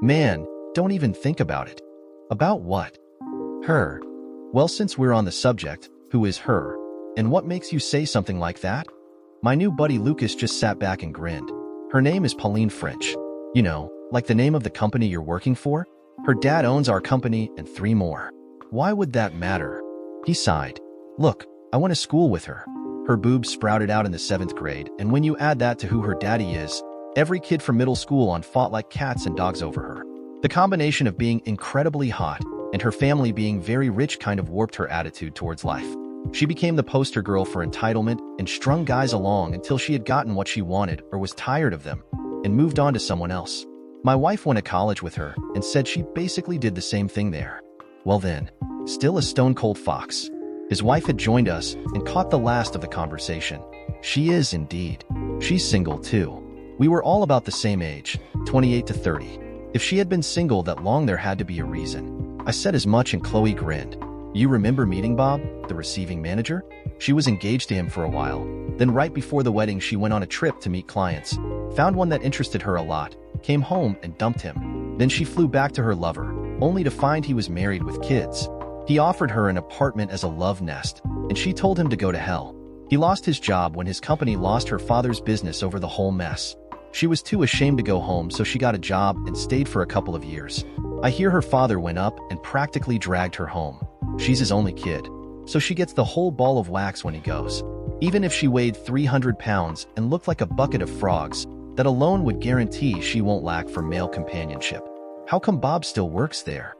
Man, don't even think about it. About what? Her. Well, since we're on the subject, who is her? And what makes you say something like that? My new buddy Lucas just sat back and grinned. Her name is Pauline French. You know, like the name of the company you're working for? Her dad owns our company and 3 more. Why would that matter? He sighed. Look, I went to school with her. Her boobs sprouted out in the 7th grade, and when you add that to who her daddy is, every kid from middle school on fought like cats and dogs over her. The combination of being incredibly hot and her family being very rich kind of warped her attitude towards life. She became the poster girl for entitlement and strung guys along until she had gotten what she wanted or was tired of them and moved on to someone else. My wife went to college with her and said she basically did the same thing there. Well then, still a stone-cold fox. His wife had joined us and caught the last of the conversation. She is indeed. She's single too. We were all about the same age, 28 to 30. If she had been single that long, there had to be a reason. I said as much and Chloe grinned. You remember meeting Bob, the receiving manager? She was engaged to him for a while. Then right before the wedding, she went on a trip to meet clients, found one that interested her a lot, came home and dumped him. Then she flew back to her lover, only to find he was married with kids. He offered her an apartment as a love nest, and she told him to go to hell. He lost his job when his company lost her father's business over the whole mess. She was too ashamed to go home, so she got a job and stayed for a couple of years. I hear her father went up and practically dragged her home. She's his only kid, so she gets the whole ball of wax when he goes. Even if she weighed 300 pounds and looked like a bucket of frogs, that alone would guarantee she won't lack for male companionship. How come Bob still works there?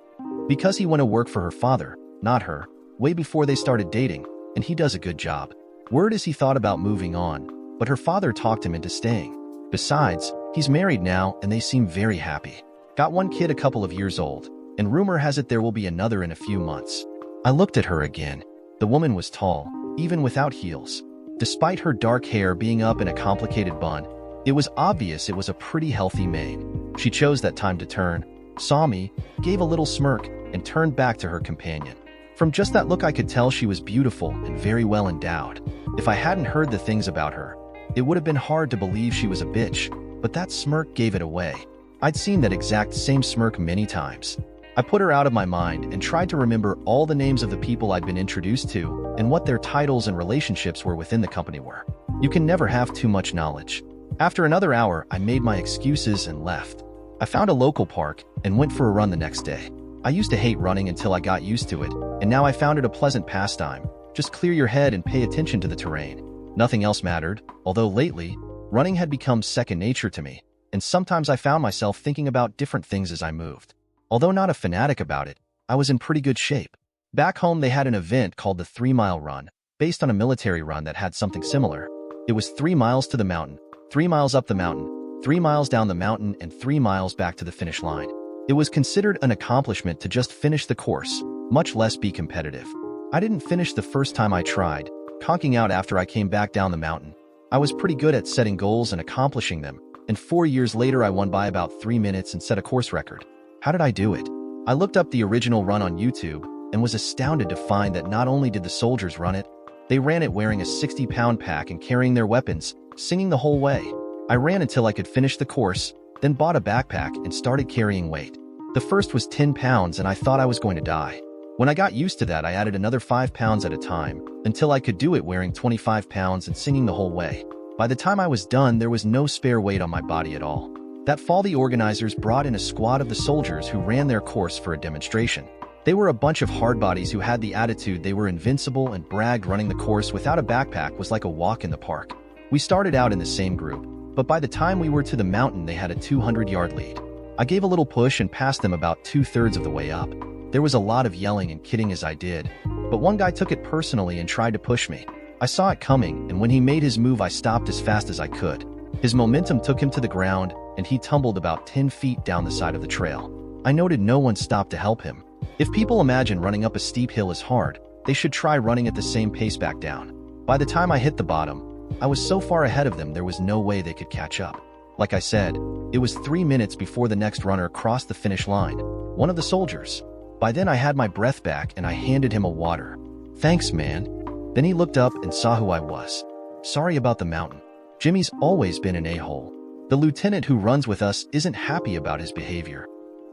Because he went to work for her father, not her, way before they started dating, and he does a good job. Word is he thought about moving on, but her father talked him into staying. Besides, he's married now and they seem very happy. Got 1 kid a couple of years old, and rumor has it there will be another in a few months. I looked at her again. The woman was tall, even without heels. Despite her dark hair being up in a complicated bun, it was obvious it was a pretty healthy mane. She chose that time to turn, saw me, gave a little smirk, and turned back to her companion. From just that look I could tell she was beautiful and very well endowed. If I hadn't heard the things about her, it would have been hard to believe she was a bitch, but that smirk gave it away. I'd seen that exact same smirk many times. I put her out of my mind and tried to remember all the names of the people I'd been introduced to and what their titles and relationships were within the company were. You can never have too much knowledge. After another hour, I made my excuses and left. I found a local park and went for a run the next day. I used to hate running until I got used to it, and now I found it a pleasant pastime. Just clear your head and pay attention to the terrain. Nothing else mattered, although lately, running had become second nature to me, and sometimes I found myself thinking about different things as I moved. Although not a fanatic about it, I was in pretty good shape. Back home they had an event called the 3-mile run, based on a military run that had something similar. It was 3 miles to the mountain, 3 miles up the mountain, 3 miles down the mountain, and 3 miles back to the finish line. It was considered an accomplishment to just finish the course, much less be competitive. I didn't finish the first time I tried, conking out after I came back down the mountain. I was pretty good at setting goals and accomplishing them, and 4 years later I won by about 3 minutes and set a course record. How did I do it? I looked up the original run on YouTube and was astounded to find that not only did the soldiers run it, they ran it wearing a 60-pound pack and carrying their weapons, singing the whole way. I ran until I could finish the course, then bought a backpack and started carrying weight. The first was 10 pounds and I thought I was going to die. When I got used to that, I added another 5 pounds at a time until I could do it wearing 25 pounds and singing the whole way. By the time I was done, there was no spare weight on my body at all. That fall, the organizers brought in a squad of the soldiers who ran their course for a demonstration. They were a bunch of hardbodies who had the attitude they were invincible and bragged running the course without a backpack was like a walk in the park. We started out in the same group, but by the time we were to the mountain, they had a 200-yard lead. I gave a little push and passed them about 2/3 of the way up. There was a lot of yelling and kidding as I did, but one guy took it personally and tried to push me. I saw it coming, and when he made his move, I stopped as fast as I could. His momentum took him to the ground, and he tumbled about 10 feet down the side of the trail. I noted no one stopped to help him. If people imagine running up a steep hill is hard, they should try running at the same pace back down. By the time I hit the bottom, I was so far ahead of them there was no way they could catch up. Like I said, it was 3 minutes before the next runner crossed the finish line, one of the soldiers. By then I had my breath back and I handed him a water. Thanks, man. Then he looked up and saw who I was. Sorry about the mountain. Jimmy's always been an a-hole. The lieutenant who runs with us isn't happy about his behavior.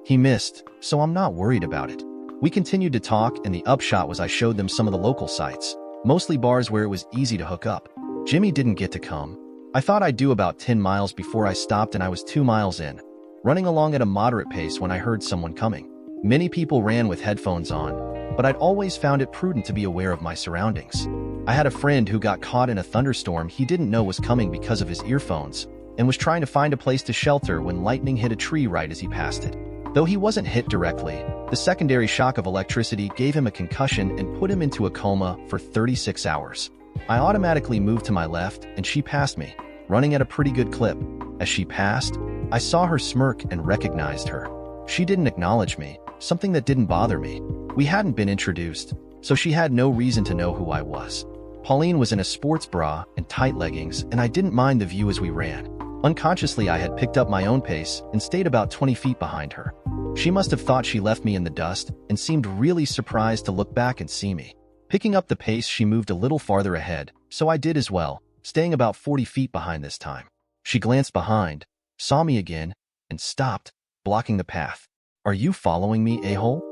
He missed, so I'm not worried about it. We continued to talk, and the upshot was I showed them some of the local sites, mostly bars where it was easy to hook up. Jimmy didn't get to come. I thought I'd do about 10 miles before I stopped, and I was 2 miles in, running along at a moderate pace when I heard someone coming. Many people ran with headphones on, but I'd always found it prudent to be aware of my surroundings. I had a friend who got caught in a thunderstorm he didn't know was coming because of his earphones, and was trying to find a place to shelter when lightning hit a tree right as he passed it. Though he wasn't hit directly, the secondary shock of electricity gave him a concussion and put him into a coma for 36 hours. I automatically moved to my left, and she passed me, running at a pretty good clip. As she passed, I saw her smirk and recognized her. She didn't acknowledge me, something that didn't bother me. We hadn't been introduced, so she had no reason to know who I was. Pauline was in a sports bra and tight leggings, and I didn't mind the view as we ran. Unconsciously, I had picked up my own pace and stayed about 20 feet behind her. She must have thought she left me in the dust and seemed really surprised to look back and see me. Picking up the pace, she moved a little farther ahead, so I did as well, staying about 40 feet behind this time. She glanced behind, saw me again, and stopped, blocking the path. "Are you following me, a-hole?"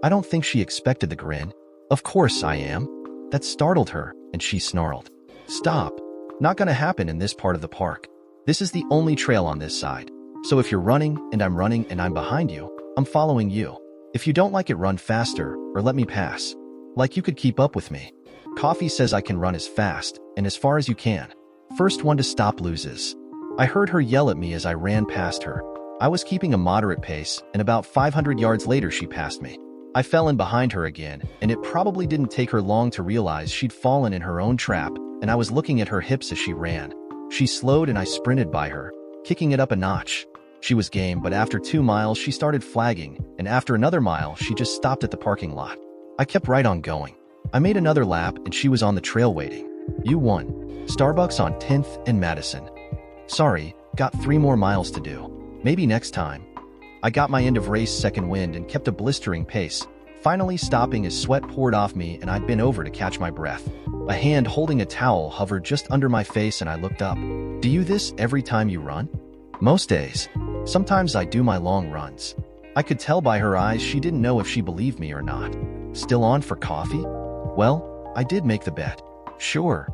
I don't think she expected the grin. "Of course I am." That startled her, and she snarled. "Stop. Not gonna happen in this part of the park. This is the only trail on this side. So if you're running and I'm behind you, I'm following you. If you don't like it, run faster or let me pass. Like you could keep up with me. Coffee says I can run as fast and as far as you can. First one to stop loses." I heard her yell at me as I ran past her. I was keeping a moderate pace, and about 500 yards later she passed me. I fell in behind her again, and it probably didn't take her long to realize she'd fallen in her own trap, and I was looking at her hips as she ran. She slowed and I sprinted by her, kicking it up a notch. She was game, but after 2 miles she started flagging, and after another mile she just stopped at the parking lot. I kept right on going. I made another lap and she was on the trail waiting. "You won. Starbucks on 10th and Madison." "Sorry, got 3 more miles to do. Maybe next time." I got my end of race second wind and kept a blistering pace, finally stopping as sweat poured off me and I'd bent over to catch my breath. A hand holding a towel hovered just under my face and I looked up. "Do you this every time you run?" "Most days. Sometimes I do my long runs." I could tell by her eyes she didn't know if she believed me or not. "Still on for coffee?" "Well, I did make the bet." "Sure."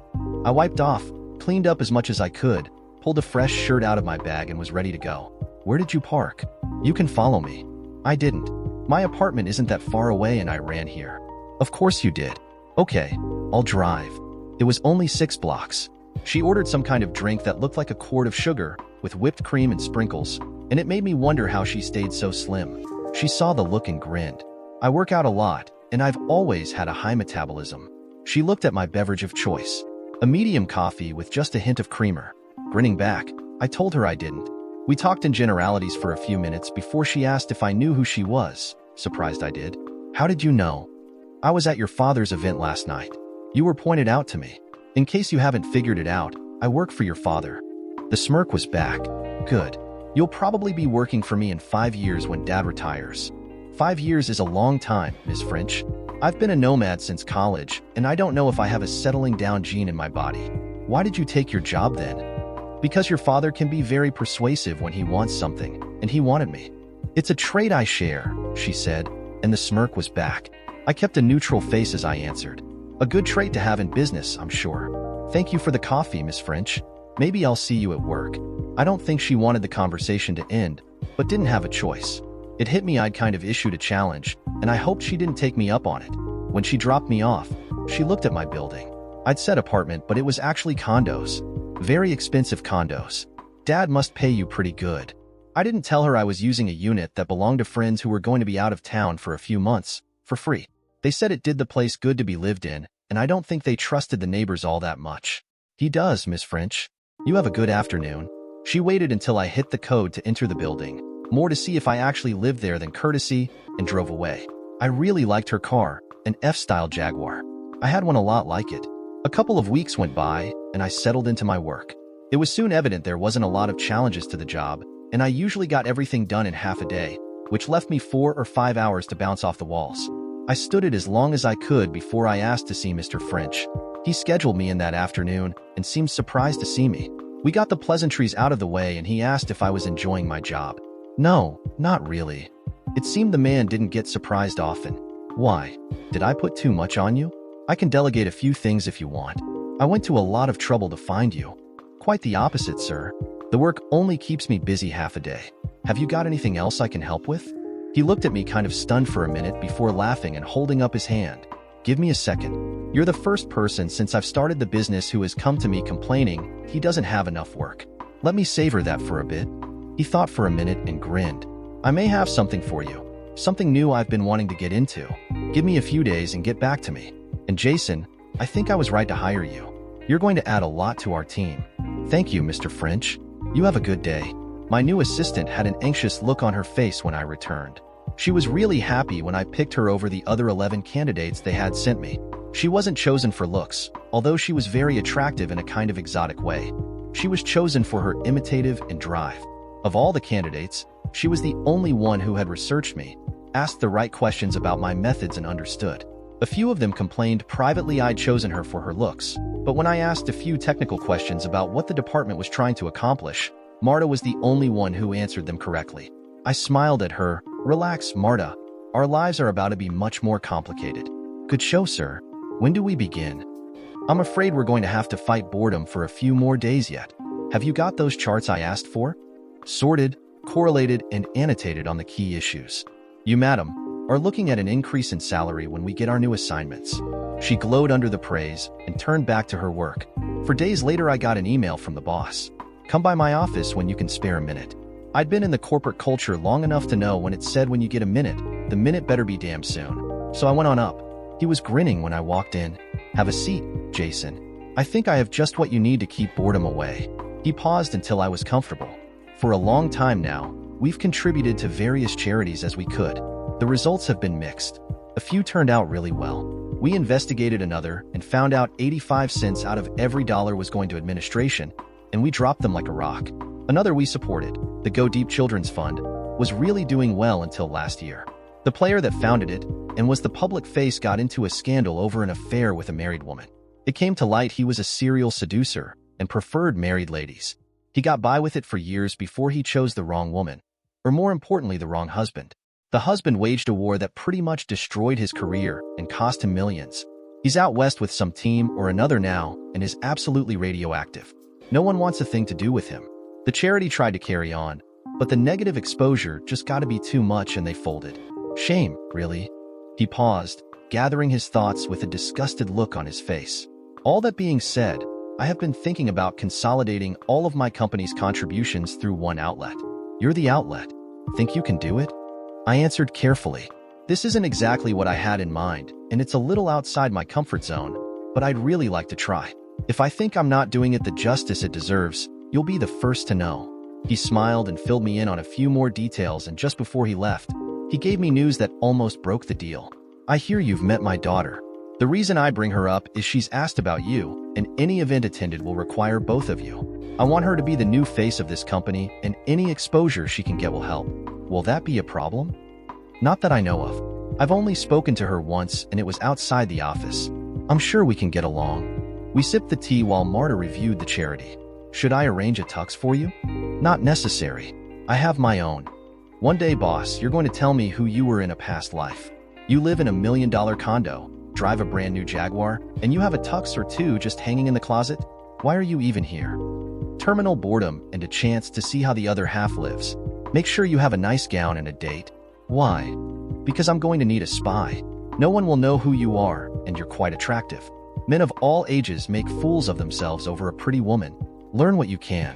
I wiped off, cleaned up as much as I could, pulled a fresh shirt out of my bag and was ready to go. "Where did you park?" "You can follow me." I didn't. My apartment isn't that far away and I ran here. "Of course you did." "Okay, I'll drive." It was only 6 blocks. She ordered some kind of drink that looked like a quart of sugar with whipped cream and sprinkles, and it made me wonder how she stayed so slim. She saw the look and grinned. "I work out a lot, and I've always had a high metabolism." She looked at my beverage of choice, a medium coffee with just a hint of creamer. Grinning back, I told her I didn't. We talked in generalities for a few minutes before she asked if I knew who she was. Surprised I did. "How did you know?" "I was at your father's event last night. You were pointed out to me. In case you haven't figured it out, I work for your father." The smirk was back. "Good. You'll probably be working for me in 5 years when Dad retires." 5 years is a long time, Ms. French. I've been a nomad since college, and I don't know if I have a settling down gene in my body. "Why did you take your job then?" "Because your father can be very persuasive when he wants something, and he wanted me." "It's a trait I share," she said, and the smirk was back. I kept a neutral face as I answered. "A good trait to have in business, I'm sure. Thank you for the coffee, Miss French. Maybe I'll see you at work." I don't think she wanted the conversation to end, but didn't have a choice. It hit me I'd kind of issued a challenge, and I hoped she didn't take me up on it. When she dropped me off, she looked at my building. I'd said apartment, but it was actually condos. Very expensive condos. "Dad must pay you pretty good." I didn't tell her I was using a unit that belonged to friends who were going to be out of town for a few months, for free. They said it did the place good to be lived in, and I don't think they trusted the neighbors all that much. "He does, Miss French. You have a good afternoon." She waited until I hit the code to enter the building, more to see if I actually lived there than courtesy, and drove away. I really liked her car, an F-style Jaguar. I had one a lot like it. A couple of weeks went by, and I settled into my work. It was soon evident there wasn't a lot of challenges to the job, and I usually got everything done in half a day, which left me 4 or 5 hours to bounce off the walls. I stood it as long as I could before I asked to see Mr. French. He scheduled me in that afternoon and seemed surprised to see me. We got the pleasantries out of the way and he asked if I was enjoying my job. "No, not really. It seemed the man didn't get surprised often. Why? Did I put too much on you? I can delegate a few things if you want. I went to a lot of trouble to find you. Quite the opposite, sir. The work only keeps me busy half a day. Have you got anything else I can help with? He looked at me kind of stunned for a minute before laughing and holding up his hand. Give me a second. You're the first person since I've started the business who has come to me complaining he doesn't have enough work. Let me savor that for a bit. He thought for a minute and grinned. I may have something for you. Something new I've been wanting to get into. Give me a few days and get back to me. And Jason, I think I was right to hire you. You're going to add a lot to our team. Thank you, Mr. French. You have a good day. My new assistant had an anxious look on her face when I returned. She was really happy when I picked her over the other 11 candidates they had sent me. She wasn't chosen for looks, although she was very attractive in a kind of exotic way. She was chosen for her imitative and drive. Of all the candidates, she was the only one who had researched me, asked the right questions about my methods and understood. A few of them complained privately I'd chosen her for her looks, but when I asked a few technical questions about what the department was trying to accomplish, Marta was the only one who answered them correctly. I smiled at her. Relax, Marta. Our lives are about to be much more complicated. Good show, sir. When do we begin? I'm afraid we're going to have to fight boredom for a few more days yet. Have you got those charts I asked for? Sorted, correlated, and annotated on the key issues. You, madam, are looking at an increase in salary when we get our new assignments. She glowed under the praise and turned back to her work. For days later, I got an email from the boss. Come by my office when you can spare a minute. I'd been in the corporate culture long enough to know when it said when you get a minute, the minute better be damn soon. So I went on up. He was grinning when I walked in. Have a seat, Jason. I think I have just what you need to keep boredom away. He paused until I was comfortable. For a long time now, we've contributed to various charities as we could. The results have been mixed. A few turned out really well. We investigated another and found out 85 cents out of every dollar was going to administration, and we dropped them like a rock. Another we supported, the Go Deep Children's Fund, was really doing well until last year. The player that founded it and was the public face got into a scandal over an affair with a married woman. It came to light he was a serial seducer and preferred married ladies. He got by with it for years before he chose the wrong woman, or more importantly, the wrong husband. The husband waged a war that pretty much destroyed his career and cost him millions. He's out west with some team or another now and is absolutely radioactive. No one wants a thing to do with him. The charity tried to carry on, but the negative exposure just got to be too much and they folded. Shame, really? He paused, gathering his thoughts with a disgusted look on his face. All that being said, I have been thinking about consolidating all of my company's contributions through one outlet. You're the outlet. Think you can do it? I answered carefully. This isn't exactly what I had in mind, and it's a little outside my comfort zone, but I'd really like to try. If I think I'm not doing it the justice it deserves, you'll be the first to know. He smiled and filled me in on a few more details, and just before he left, he gave me news that almost broke the deal. I hear you've met my daughter. The reason I bring her up is she's asked about you, and any event attended will require both of you. I want her to be the new face of this company, and any exposure she can get will help. Will that be a problem? Not that I know of. I've only spoken to her once, and it was outside the office. I'm sure we can get along. We sipped the tea while Marta reviewed the charity. Should I arrange a tux for you? Not necessary. I have my own. One day, boss, you're going to tell me who you were in a past life. You live in a $1 million condo, drive a brand new Jaguar, and you have a tux or two just hanging in the closet? Why are you even here? Terminal boredom and a chance to see how the other half lives. Make sure you have a nice gown and a date. Why? Because I'm going to need a spy. No one will know who you are, and you're quite attractive. Men of all ages make fools of themselves over a pretty woman. Learn what you can.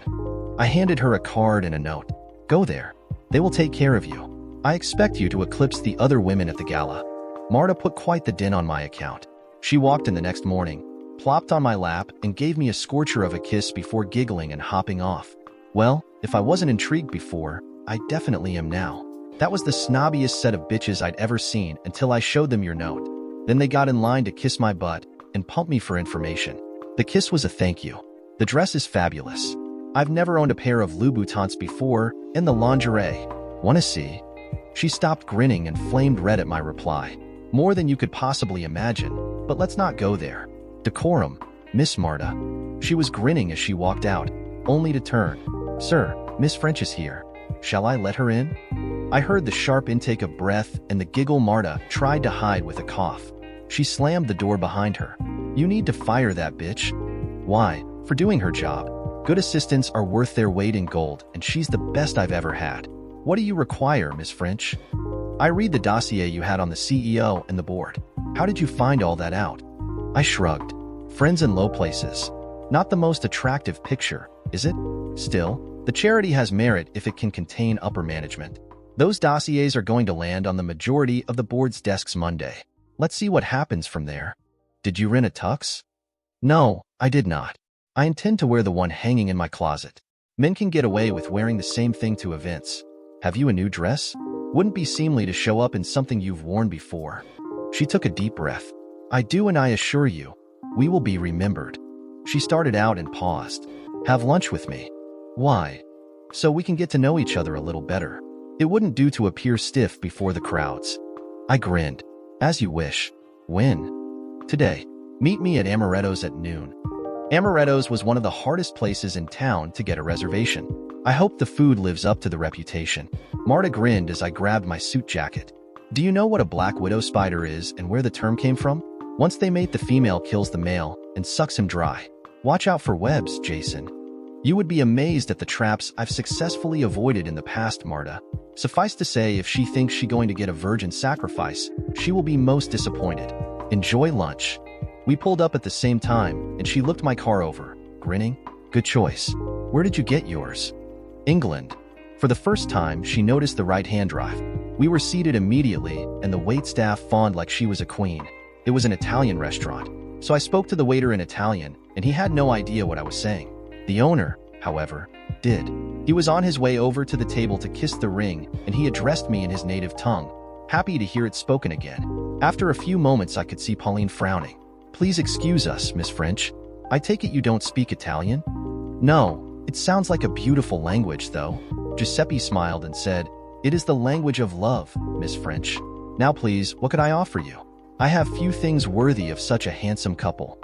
I handed her a card and a note. Go there. They will take care of you. I expect you to eclipse the other women at the gala. Marta put quite the din on my account. She walked in the next morning, plopped on my lap, and gave me a scorcher of a kiss before giggling and hopping off. Well, if I wasn't intrigued before, I definitely am now. That was the snobbiest set of bitches I'd ever seen until I showed them your note. Then they got in line to kiss my butt and pump me for information. The kiss was a thank you. The dress is fabulous. I've never owned a pair of Louboutins before, and the lingerie. Wanna see? She stopped grinning and flamed red at my reply. More than you could possibly imagine, but let's not go there. Decorum, Miss Marta. She was grinning as she walked out, only to turn. Sir, Miss French is here. Shall I let her in? I heard the sharp intake of breath and the giggle Marta tried to hide with a cough. She slammed the door behind her. You need to fire that bitch. Why? For doing her job. Good assistants are worth their weight in gold, and she's the best I've ever had. What do you require, Miss French? I read the dossier you had on the CEO and the board. How did you find all that out? I shrugged. Friends in low places. Not the most attractive picture, is it? Still, the charity has merit if it can contain upper management. Those dossiers are going to land on the majority of the board's desks Monday. Let's see what happens from there. Did you rent a tux? No, I did not. I intend to wear the one hanging in my closet. Men can get away with wearing the same thing to events. Have you a new dress? Wouldn't be seemly to show up in something you've worn before. She took a deep breath. I do, and I assure you, we will be remembered. She started out and paused. Have lunch with me. Why? So we can get to know each other a little better. It wouldn't do to appear stiff before the crowds. I grinned. As you wish. When? Today. Meet me at Amaretto's at noon. Amaretto's was one of the hardest places in town to get a reservation. I hope the food lives up to the reputation. Marta grinned as I grabbed my suit jacket. Do you know what a black widow spider is and where the term came from? Once they mate, the female kills the male and sucks him dry. Watch out for webs, Jason. You would be amazed at the traps I've successfully avoided in the past, Marta. Suffice to say, if she thinks she's going to get a virgin sacrifice, she will be most disappointed. Enjoy lunch. We pulled up at the same time, and she looked my car over, grinning. Good choice. Where did you get yours? England. For the first time, she noticed the right-hand drive. We were seated immediately, and the waitstaff fawned like she was a queen. It was an Italian restaurant, so I spoke to the waiter in Italian, and he had no idea what I was saying. The owner, however, did. He was on his way over to the table to kiss the ring, and he addressed me in his native tongue, happy to hear it spoken again. After a few moments, I could see Pauline frowning. Please excuse us, Miss French. I take it you don't speak Italian? No, it sounds like a beautiful language, though. Giuseppe smiled and said, It is the language of love, Miss French. Now please, what could I offer you? I have few things worthy of such a handsome couple.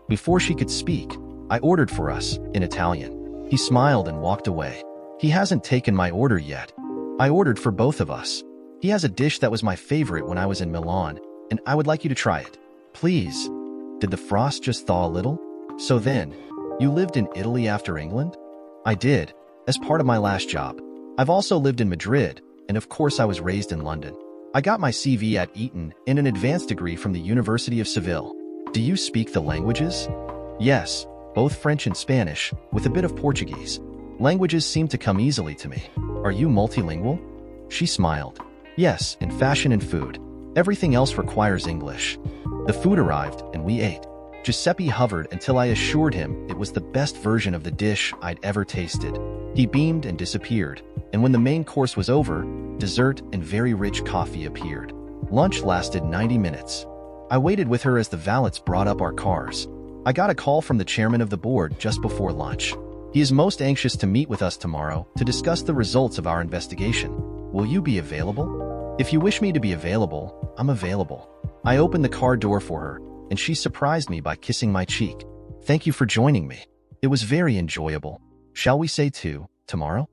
Before she could speak, I ordered for us, in Italian. He smiled and walked away. He hasn't taken my order yet. I ordered for both of us. He has a dish that was my favorite when I was in Milan, and I would like you to try it. Please. Did the frost just thaw a little? So then, you lived in Italy after England? I did, as part of my last job. I've also lived in Madrid, and of course I was raised in London. I got my CV at Eton and an advanced degree from the University of Seville. Do you speak the languages? Yes, both French and Spanish, with a bit of Portuguese. Languages seem to come easily to me. Are you multilingual? She smiled. Yes, in fashion and food. Everything else requires English. The food arrived, and we ate. Giuseppe hovered until I assured him it was the best version of the dish I'd ever tasted. He beamed and disappeared, and when the main course was over, dessert and very rich coffee appeared. Lunch lasted 90 minutes. I waited with her as the valets brought up our cars. I got a call from the chairman of the board just before lunch. He is most anxious to meet with us tomorrow to discuss the results of our investigation. Will you be available? If you wish me to be available, I'm available. I opened the car door for her, and she surprised me by kissing my cheek. Thank you for joining me. It was very enjoyable. Shall we say tomorrow?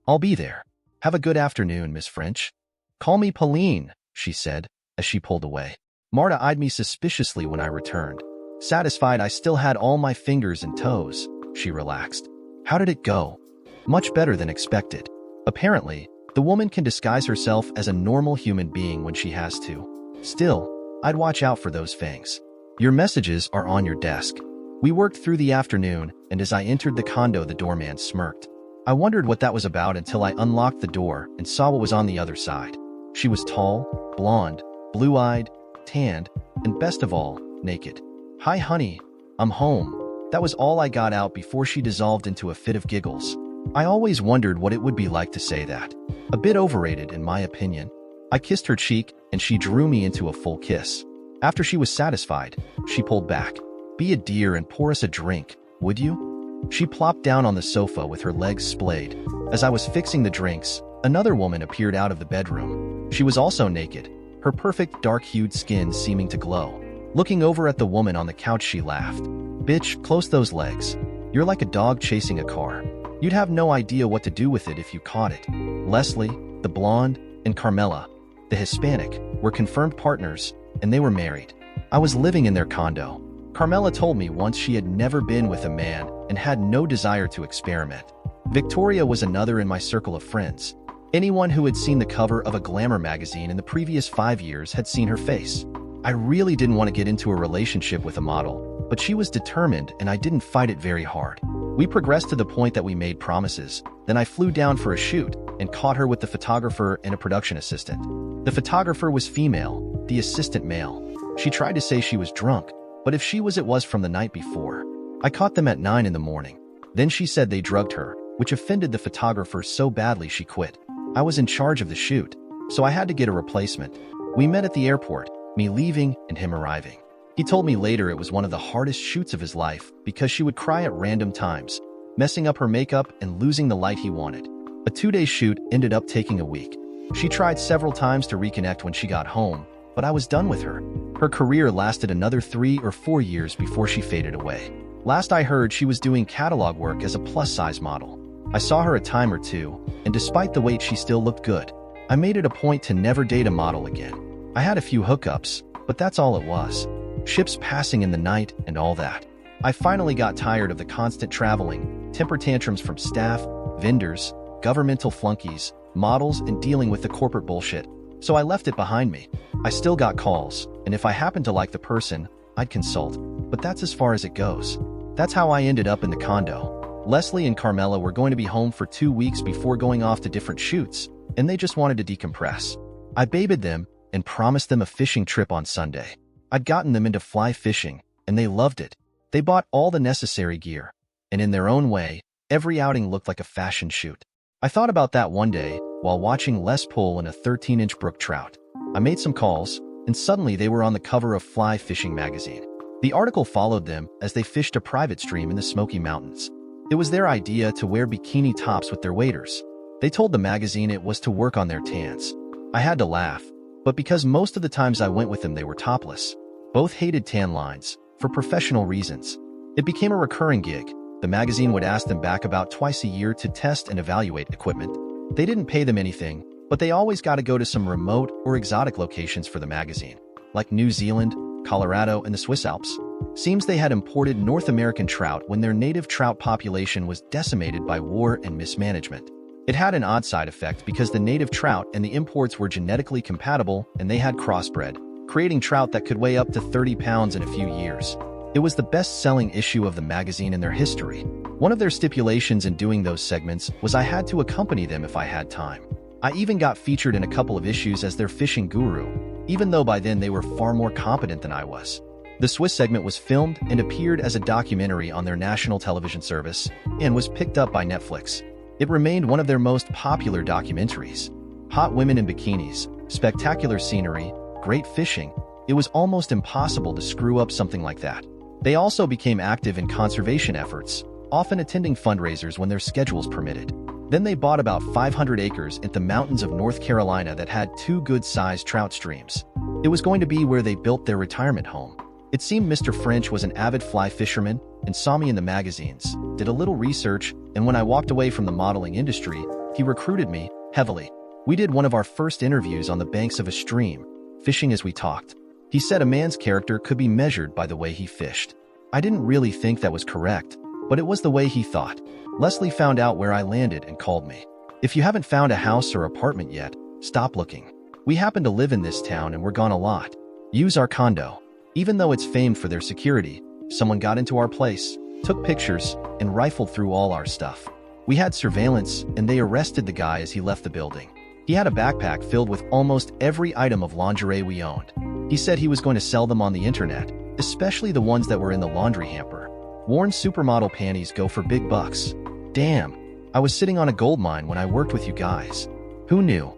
I'll be there. Have a good afternoon, Miss French. Call me Pauline, she said, as she pulled away. Marta eyed me suspiciously when I returned. Satisfied I still had all my fingers and toes, she relaxed. How did it go? Much better than expected. Apparently, the woman can disguise herself as a normal human being when she has to. Still, I'd watch out for those fangs. Your messages are on your desk. We worked through the afternoon, and as I entered the condo, the doorman smirked. I wondered what that was about until I unlocked the door and saw what was on the other side. She was tall, blonde, blue-eyed, tanned, and best of all, naked. Hi, honey. I'm home. That was all I got out before she dissolved into a fit of giggles. I always wondered what it would be like to say that. A bit overrated, in my opinion. I kissed her cheek, and she drew me into a full kiss. After she was satisfied, she pulled back. Be a dear and pour us a drink, would you? She plopped down on the sofa with her legs splayed. As I was fixing the drinks, another woman appeared out of the bedroom. She was also naked, her perfect dark-hued skin seeming to glow. Looking over at the woman on the couch, she laughed. Bitch, close those legs. You're like a dog chasing a car. You'd have no idea what to do with it if you caught it. Leslie, the blonde, and Carmela, the Hispanic, were confirmed partners, and they were married. I was living in their condo. Carmela told me once she had never been with a man and had no desire to experiment. Victoria was another in my circle of friends. Anyone who had seen the cover of a glamour magazine in the previous 5 years had seen her face. I really didn't want to get into a relationship with a model, but she was determined and I didn't fight it very hard. We progressed to the point that we made promises. Then I flew down for a shoot and caught her with the photographer and a production assistant. The photographer was female, the assistant male. She tried to say she was drunk, but if she was, it was from the night before. I caught them at 9 in the morning. Then she said they drugged her, which offended the photographer so badly she quit. I was in charge of the shoot, so I had to get a replacement. We met at the airport, me leaving and him arriving. He told me later it was one of the hardest shoots of his life because she would cry at random times, messing up her makeup and losing the light he wanted. A 2-day shoot ended up taking a week. She tried several times to reconnect when she got home, but I was done with her. Her career lasted another 3 or 4 years before she faded away. Last I heard, she was doing catalog work as a plus-size model. I saw her a time or two, and despite the weight, she still looked good. I made it a point to never date a model again. I had a few hookups, but that's all it was. Ships passing in the night and all that. I finally got tired of the constant traveling, temper tantrums from staff, vendors, governmental flunkies, models, and dealing with the corporate bullshit. So I left it behind me. I still got calls, and if I happened to like the person, I'd consult. But that's as far as it goes. That's how I ended up in the condo. Leslie and Carmela were going to be home for 2 weeks before going off to different shoots, and they just wanted to decompress. I babied them and promised them a fishing trip on Sunday. I'd gotten them into fly fishing, and they loved it. They bought all the necessary gear, and in their own way, every outing looked like a fashion shoot. I thought about that one day while watching Les pull in a 13-inch brook trout. I made some calls, and suddenly they were on the cover of Fly Fishing magazine. The article followed them as they fished a private stream in the Smoky Mountains. It was their idea to wear bikini tops with their waders. They told the magazine it was to work on their tans. I had to laugh, but because most of the times I went with them they were topless. Both hated tan lines, for professional reasons. It became a recurring gig. The magazine would ask them back about twice a year to test and evaluate equipment. They didn't pay them anything, but they always got to go to some remote or exotic locations for the magazine, like New Zealand, Colorado, and the Swiss Alps. Seems they had imported North American trout when their native trout population was decimated by war and mismanagement. It had an odd side effect because the native trout and the imports were genetically compatible and they had crossbred, creating trout that could weigh up to 30 pounds in a few years. It was the best-selling issue of the magazine in their history. One of their stipulations in doing those segments was I had to accompany them if I had time. I even got featured in a couple of issues as their fishing guru, even though by then they were far more competent than I was. The Swiss segment was filmed and appeared as a documentary on their national television service and was picked up by Netflix. It remained one of their most popular documentaries. Hot women in bikinis, spectacular scenery, great fishing. It was almost impossible to screw up something like that. They also became active in conservation efforts, often attending fundraisers when their schedules permitted. Then they bought about 500 acres in the mountains of North Carolina that had 2 good-sized trout streams. It was going to be where they built their retirement home. It seemed Mr. French was an avid fly fisherman and saw me in the magazines, did a little research, and when I walked away from the modeling industry, he recruited me heavily. We did one of our first interviews on the banks of a stream, fishing as we talked. He said a man's character could be measured by the way he fished. I didn't really think that was correct, but it was the way he thought. Leslie found out where I landed and called me. If you haven't found a house or apartment yet, stop looking. We happen to live in this town and we're gone a lot. Use our condo. Even though it's famed for their security, someone got into our place, took pictures, and rifled through all our stuff. We had surveillance, and they arrested the guy as he left the building. He had a backpack filled with almost every item of lingerie we owned. He said he was going to sell them on the internet, especially the ones that were in the laundry hamper. Worn supermodel panties go for big bucks. Damn, I was sitting on a gold mine when I worked with you guys. Who knew?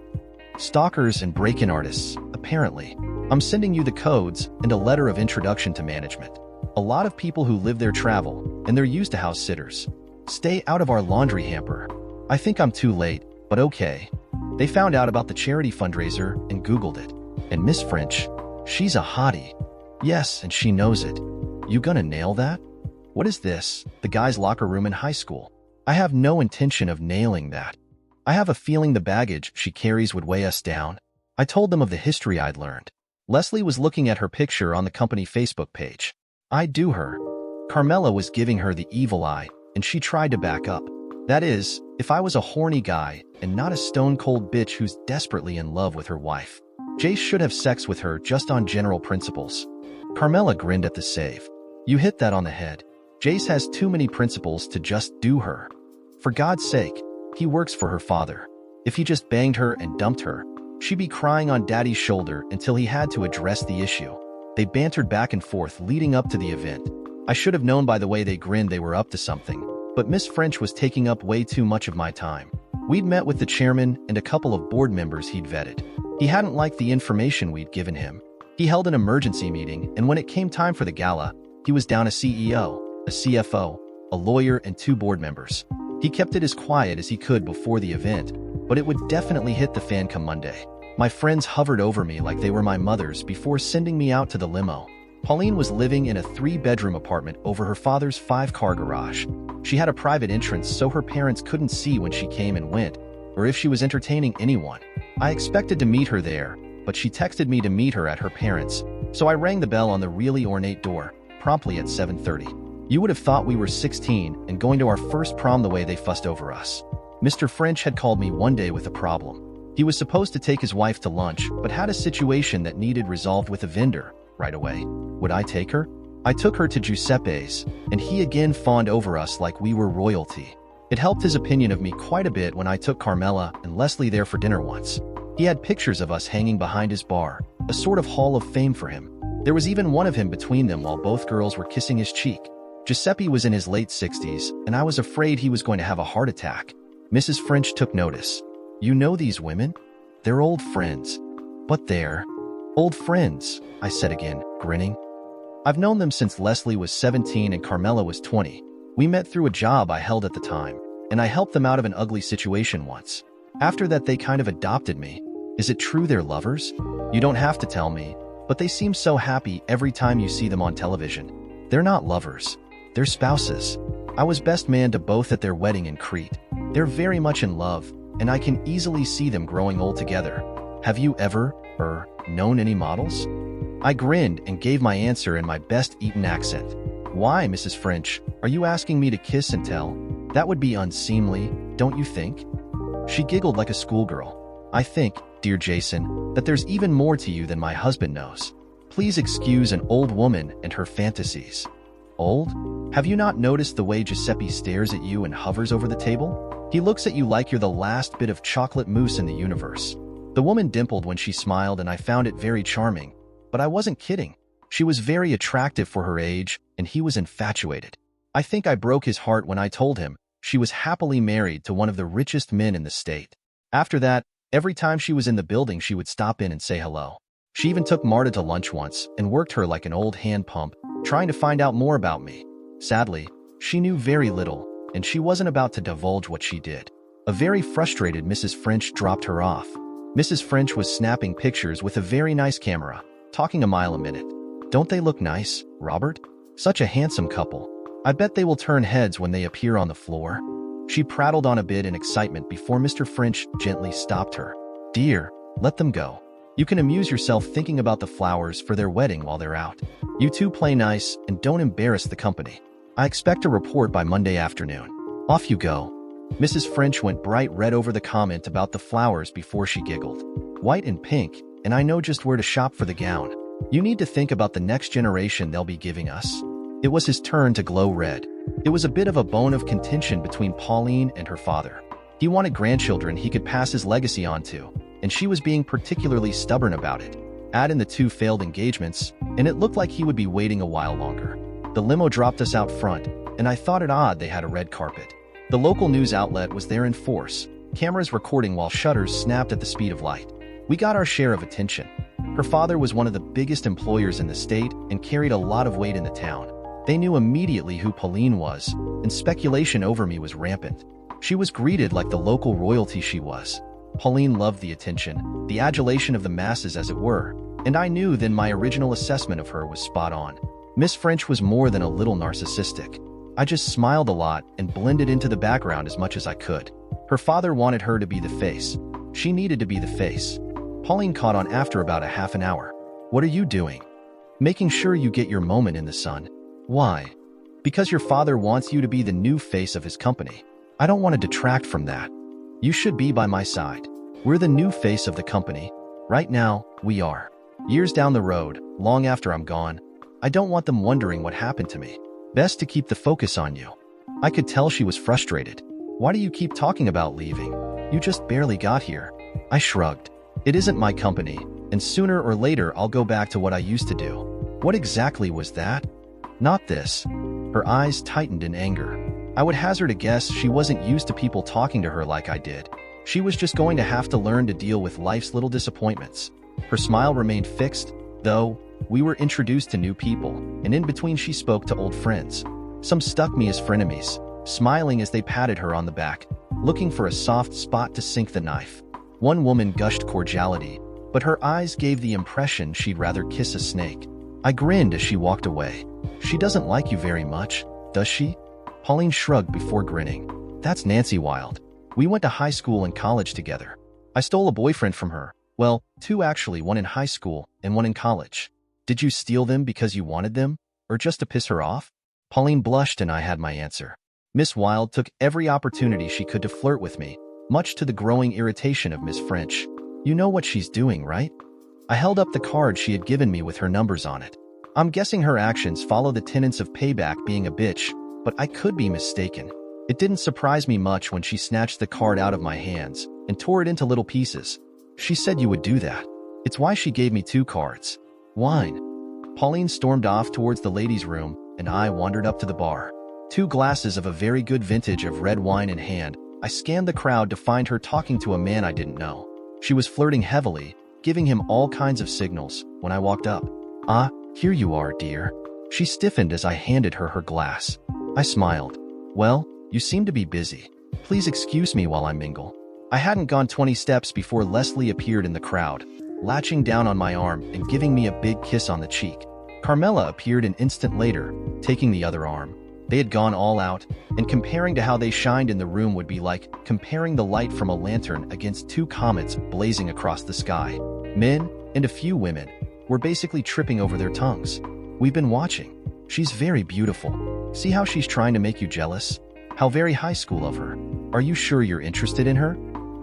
Stalkers and break-in artists, apparently. I'm sending you the codes and a letter of introduction to management. A lot of people who live there travel, and they're used to house sitters. Stay out of our laundry hamper. I think I'm too late, but okay. They found out about the charity fundraiser and Googled it. And Miss French, she's a hottie. Yes, and she knows it. You gonna nail that? What is this? The guy's locker room in high school. I have no intention of nailing that. I have a feeling the baggage she carries would weigh us down. I told them of the history I'd learned. Leslie was looking at her picture on the company Facebook page. I'd do her. Carmela was giving her the evil eye, and she tried to back up. That is, if I was a horny guy and not a stone-cold bitch who's desperately in love with her wife. Jace should have sex with her just on general principles. Carmela grinned at the save. You hit that on the head. Jace has too many principles to just do her. For God's sake, he works for her father. If he just banged her and dumped her, she'd be crying on Daddy's shoulder until he had to address the issue. They bantered back and forth leading up to the event. I should have known by the way they grinned they were up to something, but Miss French was taking up way too much of my time. We'd met with the chairman and a couple of board members he'd vetted. He hadn't liked the information we'd given him. He held an emergency meeting, and when it came time for the gala, he was down a CEO, a CFO, a lawyer, and 2 board members. He kept it as quiet as he could before the event, but it would definitely hit the fan come Monday. My friends hovered over me like they were my mothers before sending me out to the limo. Pauline was living in a 3-bedroom apartment over her father's 5-car garage. She had a private entrance so her parents couldn't see when she came and went, or if she was entertaining anyone. I expected to meet her there, but she texted me to meet her at her parents', so I rang the bell on the really ornate door, promptly at 7:30. You would have thought we were 16 and going to our first prom the way they fussed over us. Mr. French had called me one day with a problem. He was supposed to take his wife to lunch, but had a situation that needed resolved with a vendor right away. Would I take her? I took her to Giuseppe's, and he again fawned over us like we were royalty. It helped his opinion of me quite a bit when I took Carmela and Leslie there for dinner once. He had pictures of us hanging behind his bar, a sort of hall of fame for him. There was even one of him between them while both girls were kissing his cheek. Giuseppe was in his late 60s, and I was afraid he was going to have a heart attack. Mrs. French took notice. You know these women? They're old friends. But they're old friends, I said again, grinning. I've known them since Leslie was 17 and Carmela was 20. We met through a job I held at the time, and I helped them out of an ugly situation once. After that, they kind of adopted me. Is it true they're lovers? You don't have to tell me, but they seem so happy every time you see them on television. They're not lovers. They're spouses. I was best man to both at their wedding in Crete. They're very much in love, and I can easily see them growing old together. Have you ever, known any models? I grinned and gave my answer in my best Eton accent. Why, Mrs. French, are you asking me to kiss and tell? That would be unseemly, don't you think? She giggled like a schoolgirl. I think, dear Jason, that there's even more to you than my husband knows. Please excuse an old woman and her fantasies. Old? Have you not noticed the way Giuseppe stares at you and hovers over the table? He looks at you like you're the last bit of chocolate mousse in the universe. The woman dimpled when she smiled, and I found it very charming. But I wasn't kidding. She was very attractive for her age, and he was infatuated. I think I broke his heart when I told him she was happily married to one of the richest men in the state. After that, every time she was in the building, she would stop in and say hello. She even took Marta to lunch once and worked her like an old hand pump, trying to find out more about me. Sadly, she knew very little, and she wasn't about to divulge what she did. A very frustrated Mrs. French dropped her off. Mrs. French was snapping pictures with a very nice camera, talking a mile a minute. Don't they look nice, Robert? Such a handsome couple. I bet they will turn heads when they appear on the floor. She prattled on a bit in excitement before Mr. French gently stopped her. Dear, let them go. You can amuse yourself thinking about the flowers for their wedding while they're out. You two play nice and don't embarrass the company. I expect a report by Monday afternoon. Off you go. Mrs. French went bright red over the comment about the flowers before she giggled. White and pink, and I know just where to shop for the gown. You need to think about the next generation they'll be giving us. It was his turn to glow red. It was a bit of a bone of contention between Pauline and her father. He wanted grandchildren he could pass his legacy on to, and she was being particularly stubborn about it. Add in the 2 failed engagements, and it looked like he would be waiting a while longer. The limo dropped us out front, and I thought it odd they had a red carpet. The local news outlet was there in force, cameras recording while shutters snapped at the speed of light. We got our share of attention. Her father was one of the biggest employers in the state and carried a lot of weight in the town. They knew immediately who Pauline was, and speculation over me was rampant. She was greeted like the local royalty she was. Pauline loved the attention, the adulation of the masses as it were, and I knew then my original assessment of her was spot on. Miss French was more than a little narcissistic. I just smiled a lot and blended into the background as much as I could. Her father wanted her to be the face. She needed to be the face. Pauline caught on after about a half an hour. What are you doing? Making sure you get your moment in the sun. Why? Because your father wants you to be the new face of his company. I don't want to detract from that. You should be by my side. We're the new face of the company. Right now, we are. Years down the road, long after I'm gone, I don't want them wondering what happened to me. Best to keep the focus on you. I could tell she was frustrated. Why do you keep talking about leaving? You just barely got here. I shrugged. It isn't my company, and sooner or later I'll go back to what I used to do. What exactly was that? Not this. Her eyes tightened in anger. I would hazard a guess she wasn't used to people talking to her like I did. She was just going to have to learn to deal with life's little disappointments. Her smile remained fixed, though. We were introduced to new people, and in between she spoke to old friends. Some stuck me as frenemies, smiling as they patted her on the back, looking for a soft spot to sink the knife. One woman gushed cordiality, but her eyes gave the impression she'd rather kiss a snake. I grinned as she walked away. She doesn't like you very much, does she? Pauline shrugged before grinning. That's Nancy Wild. We went to high school and college together. I stole a boyfriend from her. Well, two actually, one in high school and one in college. Did you steal them because you wanted them, or just to piss her off? Pauline blushed and I had my answer. Miss Wild took every opportunity she could to flirt with me, much to the growing irritation of Miss French. You know what she's doing, right? I held up the card she had given me with her numbers on it. I'm guessing her actions follow the tenets of payback being a bitch, but I could be mistaken. It didn't surprise me much when she snatched the card out of my hands and tore it into little pieces. She said you would do that. It's why she gave me 2 cards. Wine. Pauline stormed off towards the ladies' room, and I wandered up to the bar. 2 glasses of a very good vintage of red wine in hand. I scanned the crowd to find her talking to a man I didn't know. She was flirting heavily, giving him all kinds of signals when I walked up. Ah, here you are, dear. She stiffened as I handed her her glass. I smiled. Well, you seem to be busy. Please excuse me while I mingle. I hadn't gone 20 steps before Leslie appeared in the crowd, latching down on my arm and giving me a big kiss on the cheek. Carmela appeared an instant later, taking the other arm. They had gone all out, and comparing to how they shined in the room would be like comparing the light from a lantern against 2 comets blazing across the sky. Men, and a few women, were basically tripping over their tongues. We've been watching. She's very beautiful. See how she's trying to make you jealous? How very high school of her. Are you sure you're interested in her?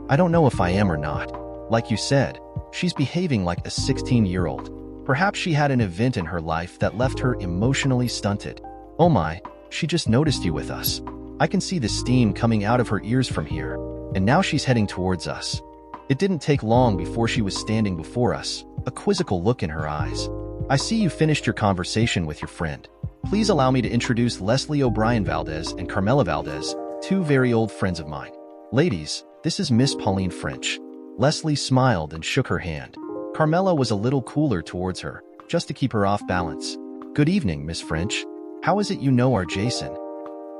I don't know if I am or not. Like you said, she's behaving like a 16-year-old. Perhaps she had an event in her life that left her emotionally stunted. Oh my, she just noticed you with us. I can see the steam coming out of her ears from here, and now she's heading towards us. It didn't take long before she was standing before us, a quizzical look in her eyes. I see you finished your conversation with your friend. Please allow me to introduce Leslie O'Brien Valdez and Carmela Valdez, 2 very old friends of mine. Ladies, this is Miss Pauline French. Leslie smiled and shook her hand. Carmela was a little cooler towards her, just to keep her off balance. Good evening, Miss French. How is it you know our Jason?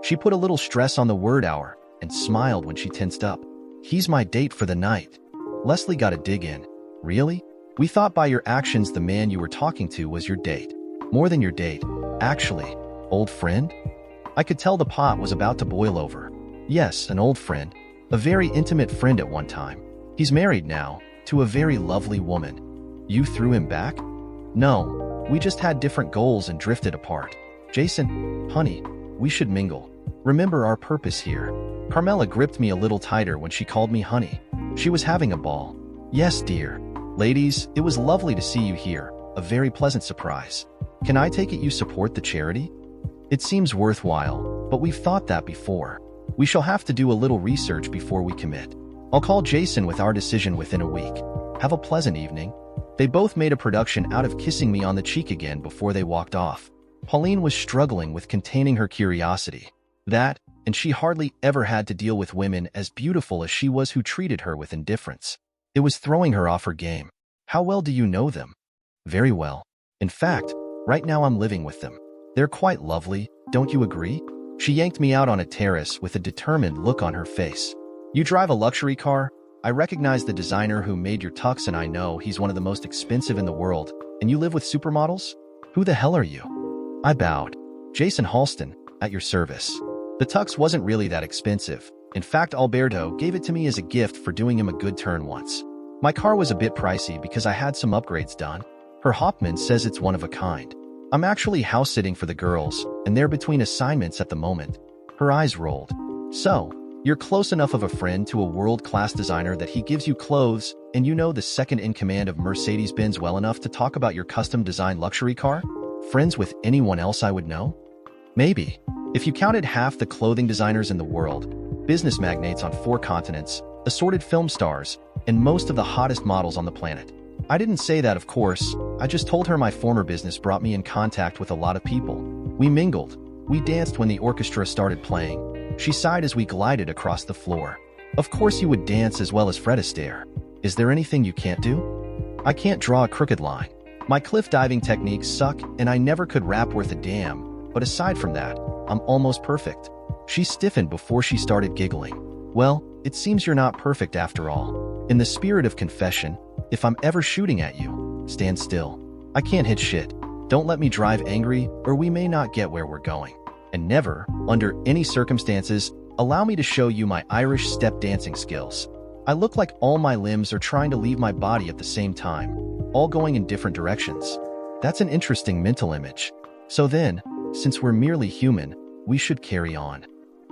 She put a little stress on the word our and smiled when she tensed up. He's my date for the night. Leslie got a dig in. Really? We thought by your actions the man you were talking to was your date. More than your date, actually. Old friend? I could tell the pot was about to boil over. Yes, an old friend. A very intimate friend at one time. He's married now, to a very lovely woman. You threw him back? No, we just had different goals and drifted apart. Jason, honey, we should mingle. Remember our purpose here. Carmela gripped me a little tighter when she called me honey. She was having a ball. Yes, dear. Ladies, it was lovely to see you here. A very pleasant surprise. Can I take it you support the charity? It seems worthwhile, but we've thought that before. We shall have to do a little research before we commit. I'll call Jason with our decision within a week. Have a pleasant evening. They both made a production out of kissing me on the cheek again before they walked off. Pauline was struggling with containing her curiosity. That, and she hardly ever had to deal with women as beautiful as she was who treated her with indifference. It was throwing her off her game. How well do you know them? Very well. In fact, right now I'm living with them. They're quite lovely, don't you agree? She yanked me out on a terrace with a determined look on her face. You drive a luxury car? I recognize the designer who made your tux and I know he's one of the most expensive in the world. And you live with supermodels? Who the hell are you? I bowed. Jason Halston, at your service. The tux wasn't really that expensive, In fact, Alberto gave it to me as a gift for doing him a good turn once. My car was a bit pricey because I had some upgrades done. Her Hoffman says it's one of a kind. I'm actually house-sitting for the girls, and they're between assignments at the moment. Her eyes rolled. So, you're close enough of a friend to a world-class designer that he gives you clothes, and you know the second-in-command of Mercedes-Benz well enough to talk about your custom-designed luxury car? Friends with anyone else I would know? Maybe. If you counted half the clothing designers in the world, business magnates on 4 continents, assorted film stars, and most of the hottest models on the planet. I didn't say that, of course. I just told her my former business brought me in contact with a lot of people. We mingled. We danced when the orchestra started playing. She sighed as we glided across the floor. Of course you would dance as well as Fred Astaire. Is there anything you can't do? I can't draw a crooked line. My cliff diving techniques suck, and I never could rap worth a damn, but aside from that, I'm almost perfect. She stiffened before she started giggling. Well, it seems you're not perfect after all. In the spirit of confession, if I'm ever shooting at you, stand still. I can't hit shit. Don't let me drive angry, or we may not get where we're going. And never, under any circumstances, allow me to show you my Irish step dancing skills. I look like all my limbs are trying to leave my body at the same time, all going in different directions. That's an interesting mental image. So then, since we're merely human, we should carry on.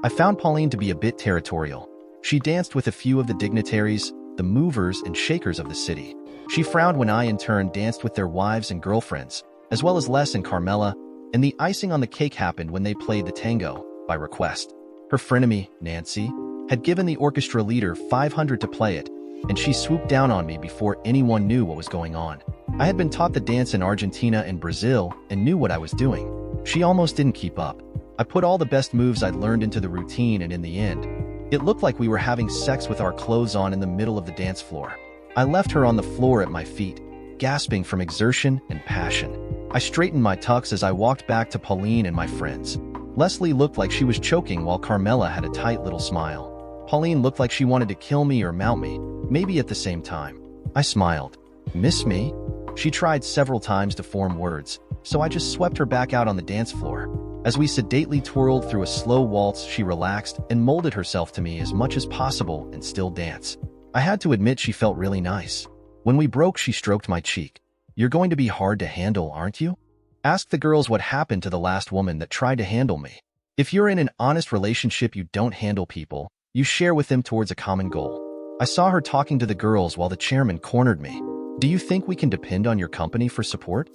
I found Pauline to be a bit territorial. She danced with a few of the dignitaries, the movers and shakers of the city. She frowned when I in turn danced with their wives and girlfriends, as well as Les and Carmela, and the icing on the cake happened when they played the tango, by request. Her frenemy, Nancy, had given the orchestra leader $500 to play it, and she swooped down on me before anyone knew what was going on. I had been taught the dance in Argentina and Brazil and knew what I was doing. She almost didn't keep up. I put all the best moves I'd learned into the routine, and in the end, it looked like we were having sex with our clothes on in the middle of the dance floor. I left her on the floor at my feet, gasping from exertion and passion. I straightened my tux as I walked back to Pauline and my friends. Leslie looked like she was choking while Carmela had a tight little smile. Pauline looked like she wanted to kill me or mount me, maybe at the same time. I smiled. Miss me? She tried several times to form words, so I just swept her back out on the dance floor. As we sedately twirled through a slow waltz, she relaxed and molded herself to me as much as possible and still dance. I had to admit she felt really nice. When we broke, she stroked my cheek. You're going to be hard to handle, aren't you? Ask the girls what happened to the last woman that tried to handle me. If you're in an honest relationship, you don't handle people. You share with them towards a common goal. I saw her talking to the girls while the chairman cornered me. Do you think we can depend on your company for support?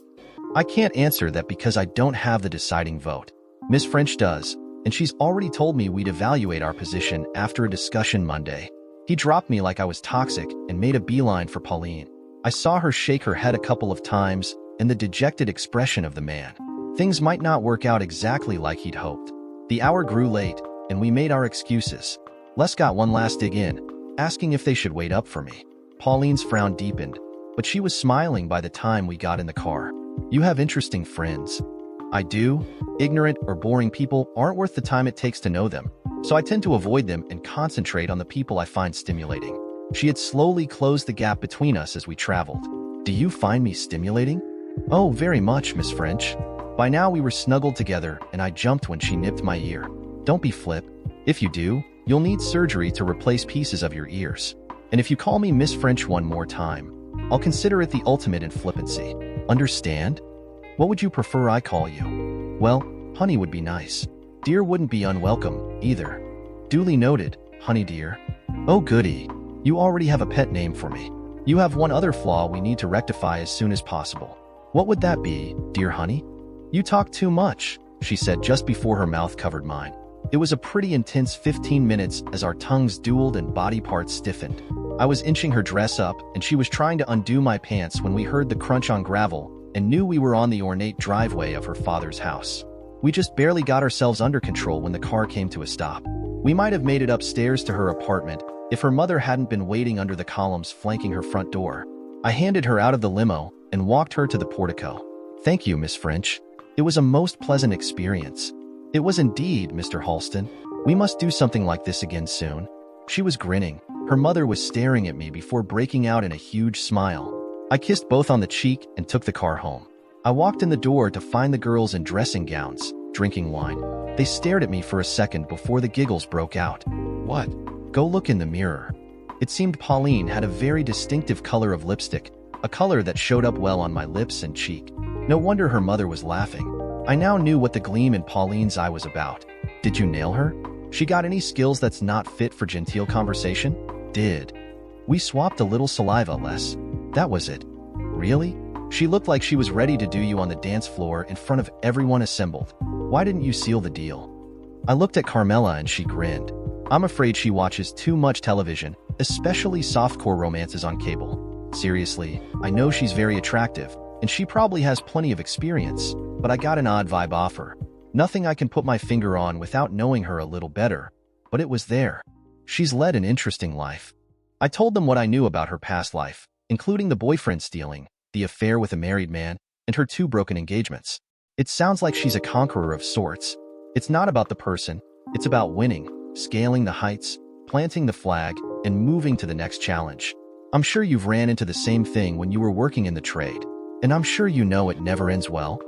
I can't answer that because I don't have the deciding vote. Miss French does, and she's already told me we'd evaluate our position after a discussion Monday. He dropped me like I was toxic and made a beeline for Pauline. I saw her shake her head a couple of times and the dejected expression of the man. Things might not work out exactly like he'd hoped. The hour grew late, and we made our excuses. Les got one last dig in, asking if they should wait up for me. Pauline's frown deepened, but she was smiling by the time we got in the car. You have interesting friends. I do. Ignorant or boring people aren't worth the time it takes to know them, so I tend to avoid them and concentrate on the people I find stimulating. She had slowly closed the gap between us as we traveled. Do you find me stimulating? Oh, very much, Miss French. By now we were snuggled together, and I jumped when she nipped my ear. Don't be flip. If you do, you'll need surgery to replace pieces of your ears. And if you call me Miss French one more time, I'll consider it the ultimate in flippancy. Understand? What would you prefer I call you? Well, honey would be nice. Dear wouldn't be unwelcome, either. Duly noted, honey dear. Oh goody. You already have a pet name for me. You have one other flaw we need to rectify as soon as possible. What would that be, dear honey? You talk too much, she said just before her mouth covered mine. It was a pretty intense 15 minutes as our tongues dueled and body parts stiffened. I was inching her dress up, and she was trying to undo my pants when we heard the crunch on gravel and knew we were on the ornate driveway of her father's house. We just barely got ourselves under control when the car came to a stop. We might have made it upstairs to her apartment if her mother hadn't been waiting under the columns flanking her front door. I handed her out of the limo and walked her to the portico. Thank you, Miss French. It was a most pleasant experience. It was indeed, Mr. Halston. We must do something like this again soon. She was grinning. Her mother was staring at me before breaking out in a huge smile. I kissed both on the cheek and took the car home. I walked in the door to find the girls in dressing gowns, drinking wine. They stared at me for a second before the giggles broke out. What? Go look in the mirror. It seemed Pauline had a very distinctive color of lipstick, a color that showed up well on my lips and cheek. No wonder her mother was laughing. I now knew what the gleam in Pauline's eye was about. Did you nail her? She got any skills that's not fit for genteel conversation? Did. We swapped a little saliva, Les. That was it. Really? She looked like she was ready to do you on the dance floor in front of everyone assembled. Why didn't you seal the deal? I looked at Carmela and she grinned. I'm afraid she watches too much television, especially softcore romances on cable. Seriously, I know she's very attractive, and she probably has plenty of experience, but I got an odd vibe off her. Nothing I can put my finger on without knowing her a little better, but it was there. She's led an interesting life. I told them what I knew about her past life, including the boyfriend stealing, the affair with a married man, and her 2 broken engagements. It sounds like she's a conqueror of sorts. It's not about the person, it's about winning, scaling the heights, planting the flag, and moving to the next challenge. I'm sure you've ran into the same thing when you were working in the trade, and I'm sure you know it never ends well.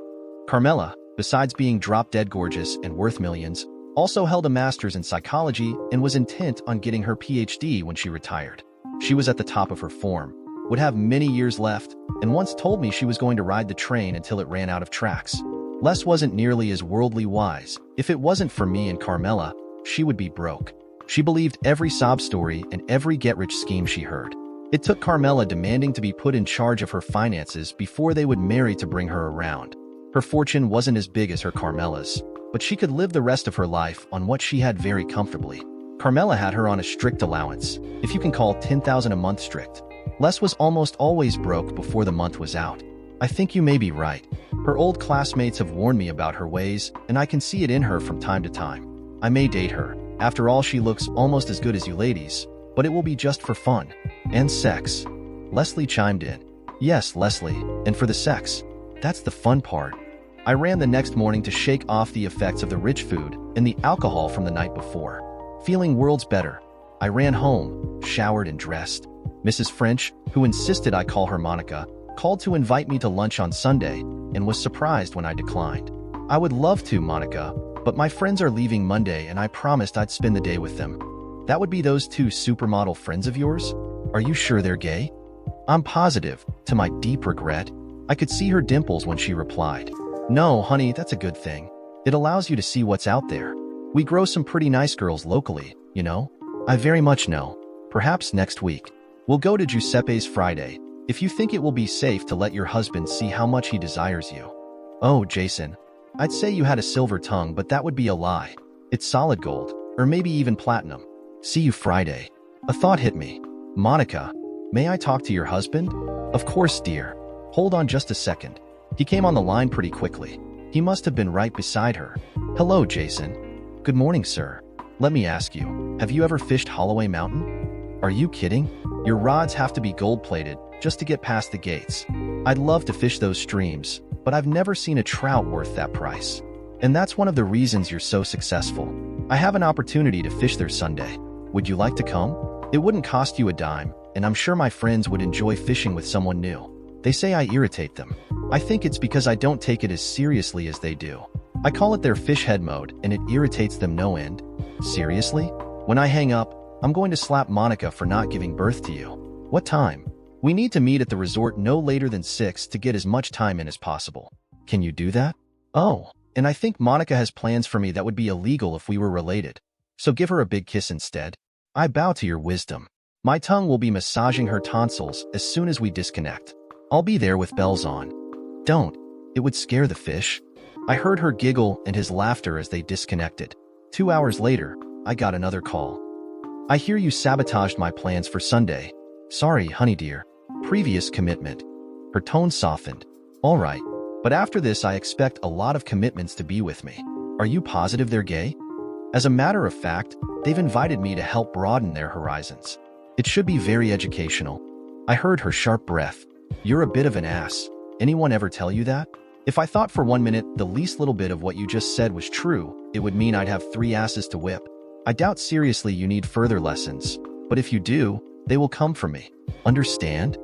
Carmela, besides being drop-dead gorgeous and worth millions, also held a master's in psychology and was intent on getting her PhD when she retired. She was at the top of her form, would have many years left, and once told me she was going to ride the train until it ran out of tracks. Les wasn't nearly as worldly wise. If it wasn't for me and Carmela, she would be broke. She believed every sob story and every get-rich scheme she heard. It took Carmela demanding to be put in charge of her finances before they would marry to bring her around. Her fortune wasn't as big as her Carmela's, but she could live the rest of her life on what she had very comfortably. Carmela had her on a strict allowance, if you can call $10,000 a month strict. Les was almost always broke before the month was out. I think you may be right. Her old classmates have warned me about her ways, and I can see it in her from time to time. I may date her. After all, she looks almost as good as you ladies, but it will be just for fun. And sex. Leslie chimed in. Yes, Leslie, and for the sex. That's the fun part. I ran the next morning to shake off the effects of the rich food and the alcohol from the night before. Feeling worlds better, I ran home, showered and dressed. Mrs. French, who insisted I call her Monica, called to invite me to lunch on Sunday and was surprised when I declined. I would love to, Monica, but my friends are leaving Monday and I promised I'd spend the day with them. That would be those 2 supermodel friends of yours? Are you sure they're gay? I'm positive, to my deep regret. I could see her dimples when she replied. No, honey, that's a good thing. It allows you to see what's out there. We grow some pretty nice girls locally, you know? I very much know. Perhaps next week. We'll go to Giuseppe's Friday, if you think it will be safe to let your husband see how much he desires you. Oh, Jason. I'd say you had a silver tongue, but that would be a lie. It's solid gold, or maybe even platinum. See you Friday. A thought hit me. Monica, may I talk to your husband? Of course, dear. Hold on just a second. He came on the line pretty quickly. He must have been right beside her. Hello, Jason. Good morning, sir. Let me ask you, have you ever fished Holloway Mountain? Are you kidding? Your rods have to be gold-plated just to get past the gates. I'd love to fish those streams, but I've never seen a trout worth that price. And that's one of the reasons you're so successful. I have an opportunity to fish there Sunday. Would you like to come? It wouldn't cost you a dime, and I'm sure my friends would enjoy fishing with someone new. They say I irritate them. I think it's because I don't take it as seriously as they do. I call it their fish head mode, and it irritates them no end. Seriously? When I hang up, I'm going to slap Monica for not giving birth to you. What time? We need to meet at the resort no later than 6 to get as much time in as possible. Can you do that? Oh, and I think Monica has plans for me that would be illegal if we were related. So give her a big kiss instead. I bow to your wisdom. My tongue will be massaging her tonsils as soon as we disconnect. I'll be there with bells on. Don't. It would scare the fish. I heard her giggle and his laughter as they disconnected. 2 hours later, I got another call. I hear you sabotaged my plans for Sunday. Sorry, honey dear. Previous commitment. Her tone softened. All right, but after this I expect a lot of commitments to be with me. Are you positive they're gay? As a matter of fact, they've invited me to help broaden their horizons. It should be very educational. I heard her sharp breath. You're a bit of an ass. Anyone ever tell you that? If I thought for 1 minute the least little bit of what you just said was true, it would mean I'd have 3 asses to whip. I doubt seriously you need further lessons, but if you do, they will come from me. Understand?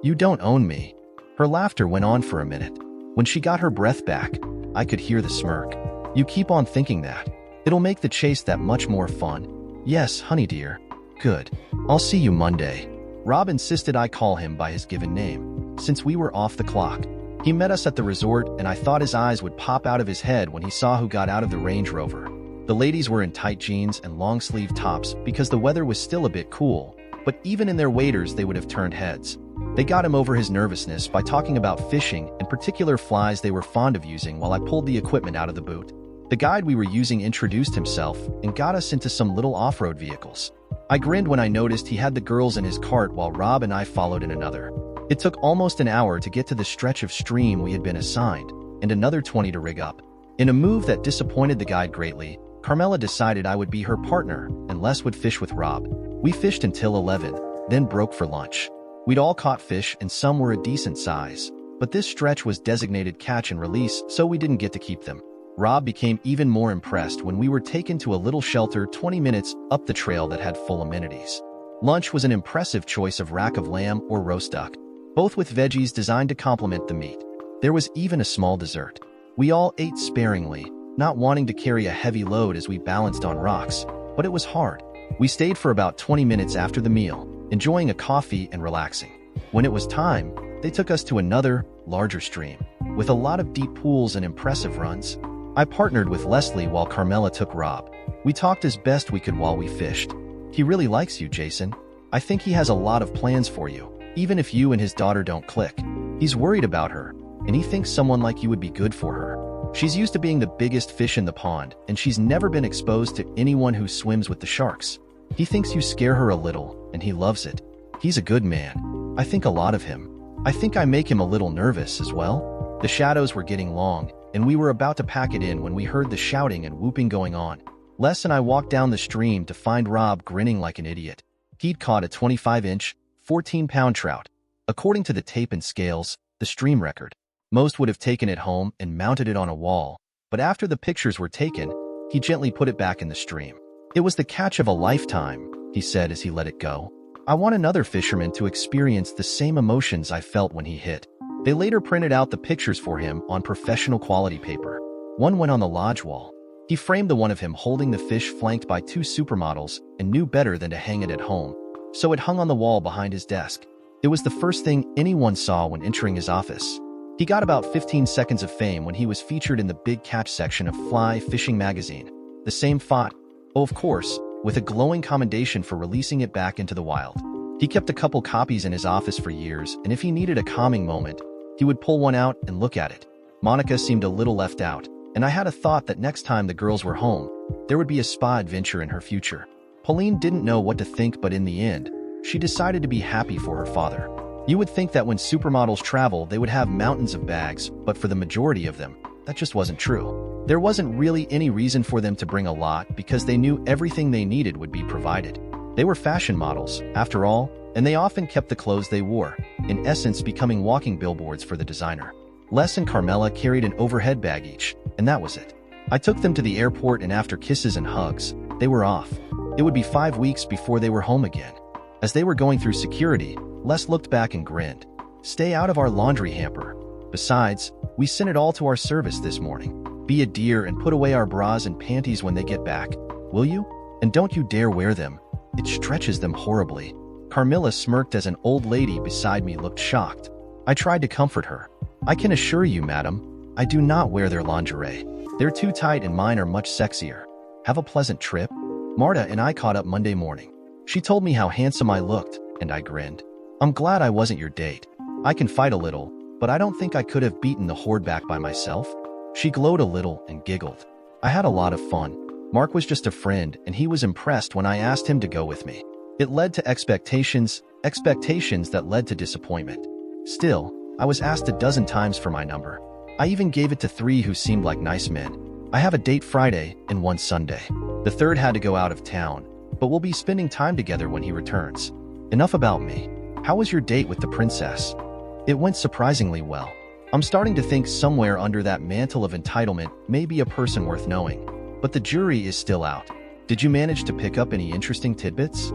You don't own me. Her laughter went on for a minute. When she got her breath back, I could hear the smirk. You keep on thinking that. It'll make the chase that much more fun. Yes, honey dear. Good. I'll see you Monday. Rob insisted I call him by his given name, since we were off the clock. He met us at the resort, and I thought his eyes would pop out of his head when he saw who got out of the Range Rover. The ladies were in tight jeans and long-sleeve tops because the weather was still a bit cool, but even in their waders they would have turned heads. They got him over his nervousness by talking about fishing and particular flies they were fond of using while I pulled the equipment out of the boot. The guide we were using introduced himself and got us into some little off-road vehicles. I grinned when I noticed he had the girls in his cart while Rob and I followed in another. It took almost an hour to get to the stretch of stream we had been assigned, and another 20 to rig up. In a move that disappointed the guide greatly, Carmela decided I would be her partner and Les would fish with Rob. We fished until 11, then broke for lunch. We'd all caught fish and some were a decent size, but this stretch was designated catch and release, so we didn't get to keep them. Rob became even more impressed when we were taken to a little shelter 20 minutes up the trail that had full amenities. Lunch was an impressive choice of rack of lamb or roast duck, both with veggies designed to complement the meat. There was even a small dessert. We all ate sparingly, not wanting to carry a heavy load as we balanced on rocks, but it was hard. We stayed for about 20 minutes after the meal, enjoying a coffee and relaxing. When it was time, they took us to another, larger stream, with a lot of deep pools and impressive runs. I partnered with Leslie while Carmela took Rob. We talked as best we could while we fished. He really likes you, Jason. I think he has a lot of plans for you, even if you and his daughter don't click. He's worried about her, and he thinks someone like you would be good for her. She's used to being the biggest fish in the pond, and she's never been exposed to anyone who swims with the sharks. He thinks you scare her a little, and he loves it. He's a good man. I think a lot of him. I think I make him a little nervous as well. The shadows were getting long, and we were about to pack it in when we heard the shouting and whooping going on. Les and I walked down the stream to find Rob grinning like an idiot. He'd caught a 25-inch, 14-pound trout. According to the tape and scales, the stream record. Most would have taken it home and mounted it on a wall, but after the pictures were taken, he gently put it back in the stream. It was the catch of a lifetime, he said as he let it go. I want another fisherman to experience the same emotions I felt when he hit. They later printed out the pictures for him on professional quality paper. One went on the lodge wall. He framed the one of him holding the fish flanked by 2 supermodels and knew better than to hang it at home, so it hung on the wall behind his desk. It was the first thing anyone saw when entering his office. He got about 15 seconds of fame when he was featured in the Big Catch section of Fly Fishing magazine. The same font, of course, with a glowing commendation for releasing it back into the wild. He kept a couple copies in his office for years, and if he needed a calming moment, he would pull one out and look at it. Monica seemed a little left out, and I had a thought that next time the girls were home, there would be a spa adventure in her future. Pauline didn't know what to think, but in the end, she decided to be happy for her father. You would think that when supermodels travel, they would have mountains of bags, but for the majority of them, that just wasn't true. There wasn't really any reason for them to bring a lot because they knew everything they needed would be provided. They were fashion models, after all, and they often kept the clothes they wore, in essence becoming walking billboards for the designer. Les and Carmela carried an overhead bag each, and that was it. I took them to the airport, and after kisses and hugs, they were off. It would be 5 weeks before they were home again. As they were going through security, Les looked back and grinned. Stay out of our laundry hamper. Besides, we sent it all to our service this morning. Be a dear and put away our bras and panties when they get back, will you? And don't you dare wear them. It stretches them horribly. Carmilla smirked as an old lady beside me looked shocked. I tried to comfort her. I can assure you, madam, I do not wear their lingerie. They're too tight and mine are much sexier. Have a pleasant trip. Marta and I caught up Monday morning. She told me how handsome I looked, and I grinned. I'm glad I wasn't your date. I can fight a little, but I don't think I could have beaten the horde back by myself. She glowed a little and giggled. I had a lot of fun. Mark was just a friend, and he was impressed when I asked him to go with me. It led to expectations that led to disappointment. Still, I was asked a dozen times for my number. I even gave it to 3 who seemed like nice men. I have a date Friday and one Sunday. The third had to go out of town, but we'll be spending time together when he returns. Enough about me. How was your date with the princess? It went surprisingly well. I'm starting to think somewhere under that mantle of entitlement may be a person worth knowing, but the jury is still out. Did you manage to pick up any interesting tidbits?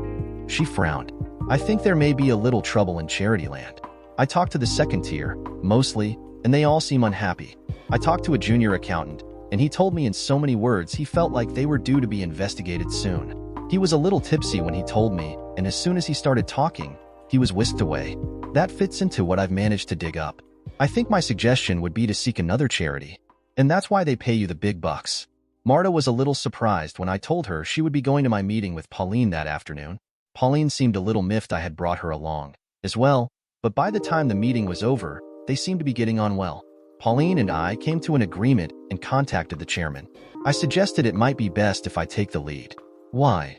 She frowned. I think there may be a little trouble in charity land. I talked to the second tier, mostly, and they all seem unhappy. I talked to a junior accountant, and he told me in so many words he felt like they were due to be investigated soon. He was a little tipsy when he told me, and as soon as he started talking, he was whisked away. That fits into what I've managed to dig up. I think my suggestion would be to seek another charity, and that's why they pay you the big bucks. Marta was a little surprised when I told her she would be going to my meeting with Pauline that afternoon. Pauline seemed a little miffed I had brought her along as well, but by the time the meeting was over, they seemed to be getting on well. Pauline and I came to an agreement and contacted the chairman. I suggested it might be best if I take the lead. Why?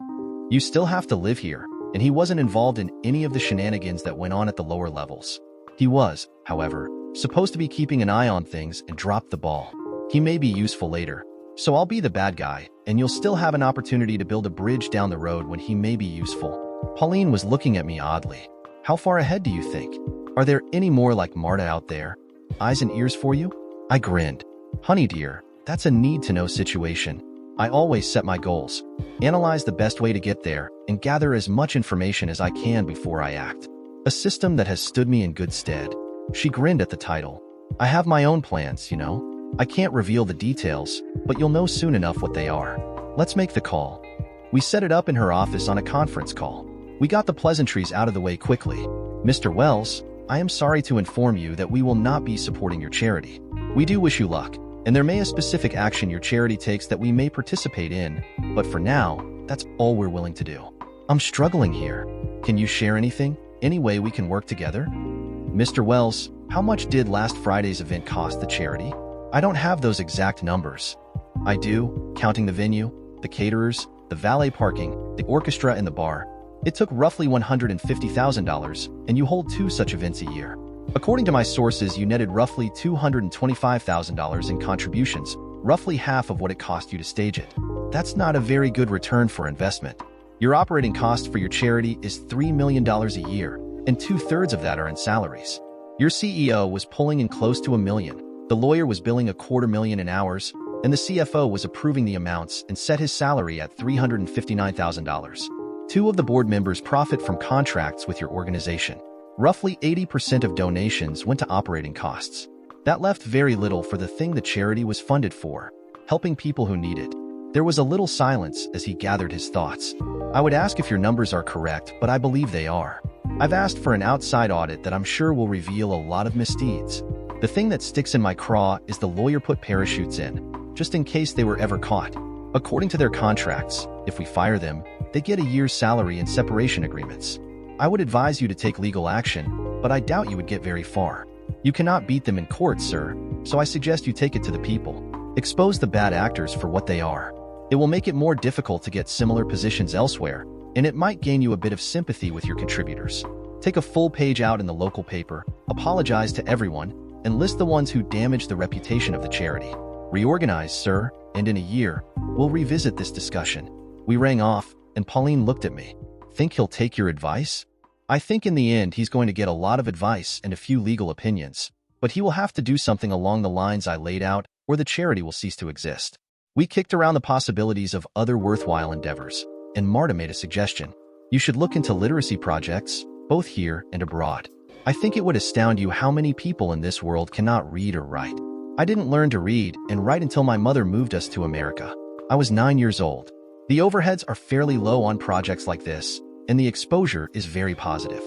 You still have to live here, and he wasn't involved in any of the shenanigans that went on at the lower levels. He was, however, supposed to be keeping an eye on things and dropped the ball. He may be useful later, so I'll be the bad guy, and you'll still have an opportunity to build a bridge down the road when he may be useful. Pauline was looking at me oddly. How far ahead do you think? Are there any more like Marta out there? Eyes and ears for you? I grinned. Honey dear, that's a need-to-know situation. I always set my goals, analyze the best way to get there, and gather as much information as I can before I act. A system that has stood me in good stead. She grinned at the title. I have my own plans, you know. I can't reveal the details, but you'll know soon enough what they are. Let's make the call. We set it up in her office on a conference call. We got the pleasantries out of the way quickly. Mr. Wells, I am sorry to inform you that we will not be supporting your charity. We do wish you luck, and there may be a specific action your charity takes that we may participate in, but for now, that's all we're willing to do. I'm struggling here. Can you share anything? Any way we can work together? Mr. Wells, how much did last Friday's event cost the charity? I don't have those exact numbers. I do, counting the venue, the caterers, the valet parking, the orchestra, and the bar. It took roughly $150,000, and you hold 2 such events a year. According to my sources, you netted roughly $225,000 in contributions, roughly half of what it cost you to stage it. That's not a very good return for investment. Your operating cost for your charity is $3 million a year, and 2/3 of that are in salaries. Your CEO was pulling in close to $1 million. The lawyer was billing $250,000 in hours, and the CFO was approving the amounts and set his salary at $359,000. 2 of the board members profit from contracts with your organization. Roughly 80% of donations went to operating costs. That left very little for the thing the charity was funded for, helping people who need it. There was a little silence as he gathered his thoughts. I would ask if your numbers are correct, but I believe they are. I've asked for an outside audit that I'm sure will reveal a lot of misdeeds. The thing that sticks in my craw is the lawyer put parachutes in, just in case they were ever caught. According to their contracts, if we fire them, they get a year's salary and separation agreements. I would advise you to take legal action, but I doubt you would get very far. You cannot beat them in court, sir, so I suggest you take it to the people. Expose the bad actors for what they are. It will make it more difficult to get similar positions elsewhere, and it might gain you a bit of sympathy with your contributors. Take a full page out in the local paper, apologize to everyone, and list the ones who damaged the reputation of the charity. Reorganize, sir, and in a year, we'll revisit this discussion. We rang off, and Pauline looked at me. Think he'll take your advice? I think in the end he's going to get a lot of advice and a few legal opinions, but he will have to do something along the lines I laid out, or the charity will cease to exist. We kicked around the possibilities of other worthwhile endeavors, and Marta made a suggestion. You should look into literacy projects, both here and abroad. I think it would astound you how many people in this world cannot read or write. I didn't learn to read and write until my mother moved us to America. I was 9 years old. The overheads are fairly low on projects like this, and the exposure is very positive.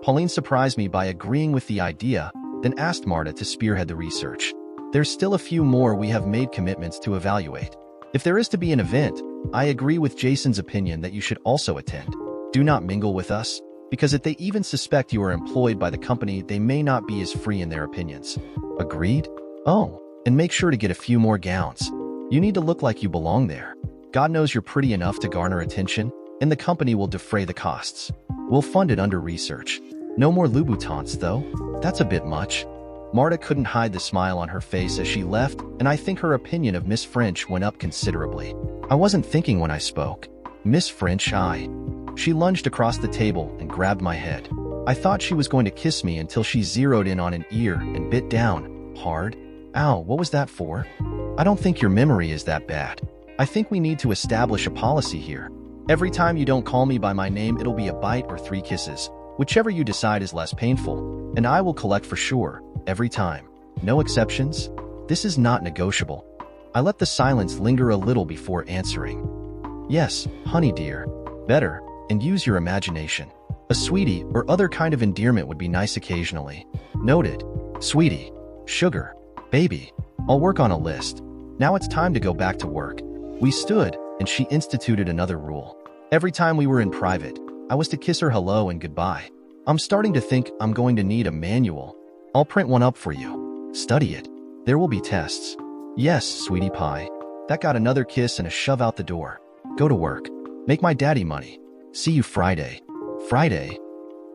Pauline surprised me by agreeing with the idea, then asked Marta to spearhead the research. There's still a few more we have made commitments to evaluate. If there is to be an event, I agree with Jason's opinion that you should also attend. Do not mingle with us, because if they even suspect you are employed by the company, they may not be as free in their opinions. Agreed? Oh, and make sure to get a few more gowns. You need to look like you belong there. God knows you're pretty enough to garner attention, and the company will defray the costs. We'll fund it under research. No more Louboutins, though. That's a bit much. Marta couldn't hide the smile on her face as she left, and I think her opinion of Miss French went up considerably. I wasn't thinking when I spoke. Miss French, She lunged across the table and grabbed my head. I thought she was going to kiss me until she zeroed in on an ear and bit down, hard. Ow, what was that for? I don't think your memory is that bad. I think we need to establish a policy here. Every time you don't call me by my name, it'll be a bite or 3 kisses, whichever you decide is less painful, and I will collect for sure, every time. No exceptions? This is not negotiable. I let the silence linger a little before answering. Yes, honey dear, better, and use your imagination. A sweetie or other kind of endearment would be nice occasionally. Noted. Sweetie. Sugar. Baby. I'll work on a list. Now it's time to go back to work. We stood, and she instituted another rule. Every time we were in private, I was to kiss her hello and goodbye. I'm starting to think I'm going to need a manual. I'll print one up for you. Study it. There will be tests. Yes, sweetie pie. That got another kiss and a shove out the door. Go to work. Make my daddy money. See you Friday. Friday?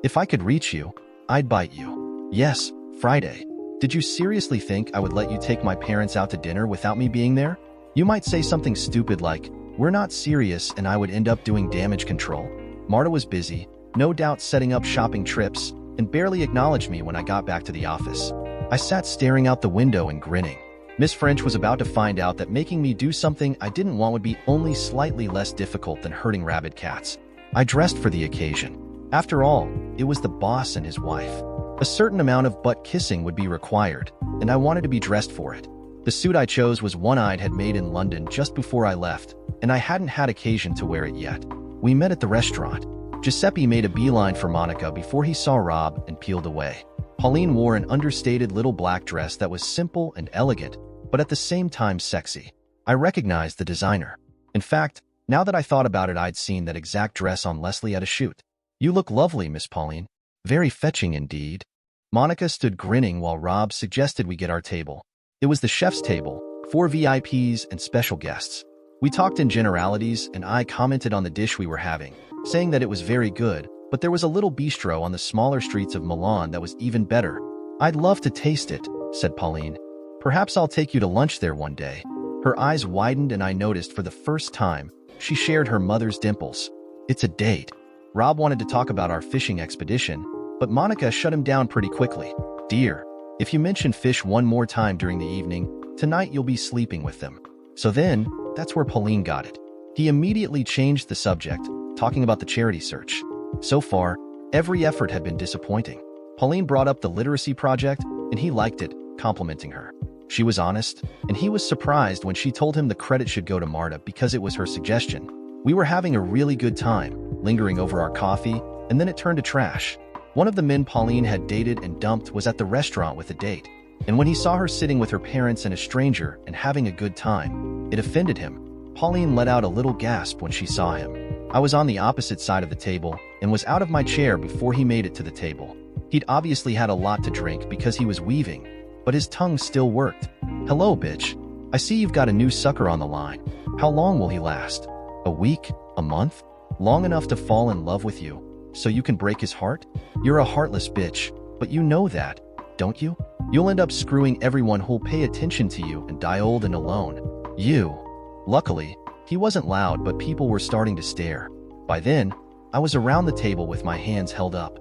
If I could reach you, I'd bite you. Yes, Friday. Did you seriously think I would let you take my parents out to dinner without me being there? You might say something stupid like, we're not serious, and I would end up doing damage control. Marta was busy, no doubt setting up shopping trips, and barely acknowledged me when I got back to the office. I sat staring out the window and grinning. Miss French was about to find out that making me do something I didn't want would be only slightly less difficult than herding rabid cats. I dressed for the occasion. After all, it was the boss and his wife. A certain amount of butt kissing would be required, and I wanted to be dressed for it. The suit I chose was one I'd had made in London just before I left, and I hadn't had occasion to wear it yet. We met at the restaurant. Giuseppe made a beeline for Monica before he saw Rob and peeled away. Pauline wore an understated little black dress that was simple and elegant, but at the same time sexy. I recognized the designer. In fact, now that I thought about it, I'd seen that exact dress on Leslie at a shoot. You look lovely, Miss Pauline. Very fetching indeed. Monica stood grinning while Rob suggested we get our table. It was the chef's table, 4 VIPs and special guests. We talked in generalities, and I commented on the dish we were having, saying that it was very good, but there was a little bistro on the smaller streets of Milan that was even better. I'd love to taste it, said Pauline. Perhaps I'll take you to lunch there one day. Her eyes widened, and I noticed for the first time she shared her mother's dimples. It's a date. Rob wanted to talk about our fishing expedition, but Monica shut him down pretty quickly. Dear, if you mention fish one more time during the evening, tonight you'll be sleeping with them. So then, that's where Pauline got it. He immediately changed the subject, talking about the charity search. So far, every effort had been disappointing. Pauline brought up the literacy project, and he liked it, complimenting her. She was honest, and he was surprised when she told him the credit should go to Marta because it was her suggestion. We were having a really good time, lingering over our coffee, and then it turned to trash. One of the men Pauline had dated and dumped was at the restaurant with a date, and when he saw her sitting with her parents and a stranger and having a good time, it offended him. Pauline let out a little gasp when she saw him. I was on the opposite side of the table and was out of my chair before he made it to the table. He'd obviously had a lot to drink because he was weaving, but his tongue still worked. Hello, bitch. I see you've got a new sucker on the line. How long will he last? A week? A month? Long enough to fall in love with you, so you can break his heart? You're a heartless bitch, but you know that, don't you? You'll end up screwing everyone who'll pay attention to you and die old and alone. You. Luckily, he wasn't loud, but people were starting to stare. By then, I was around the table with my hands held up.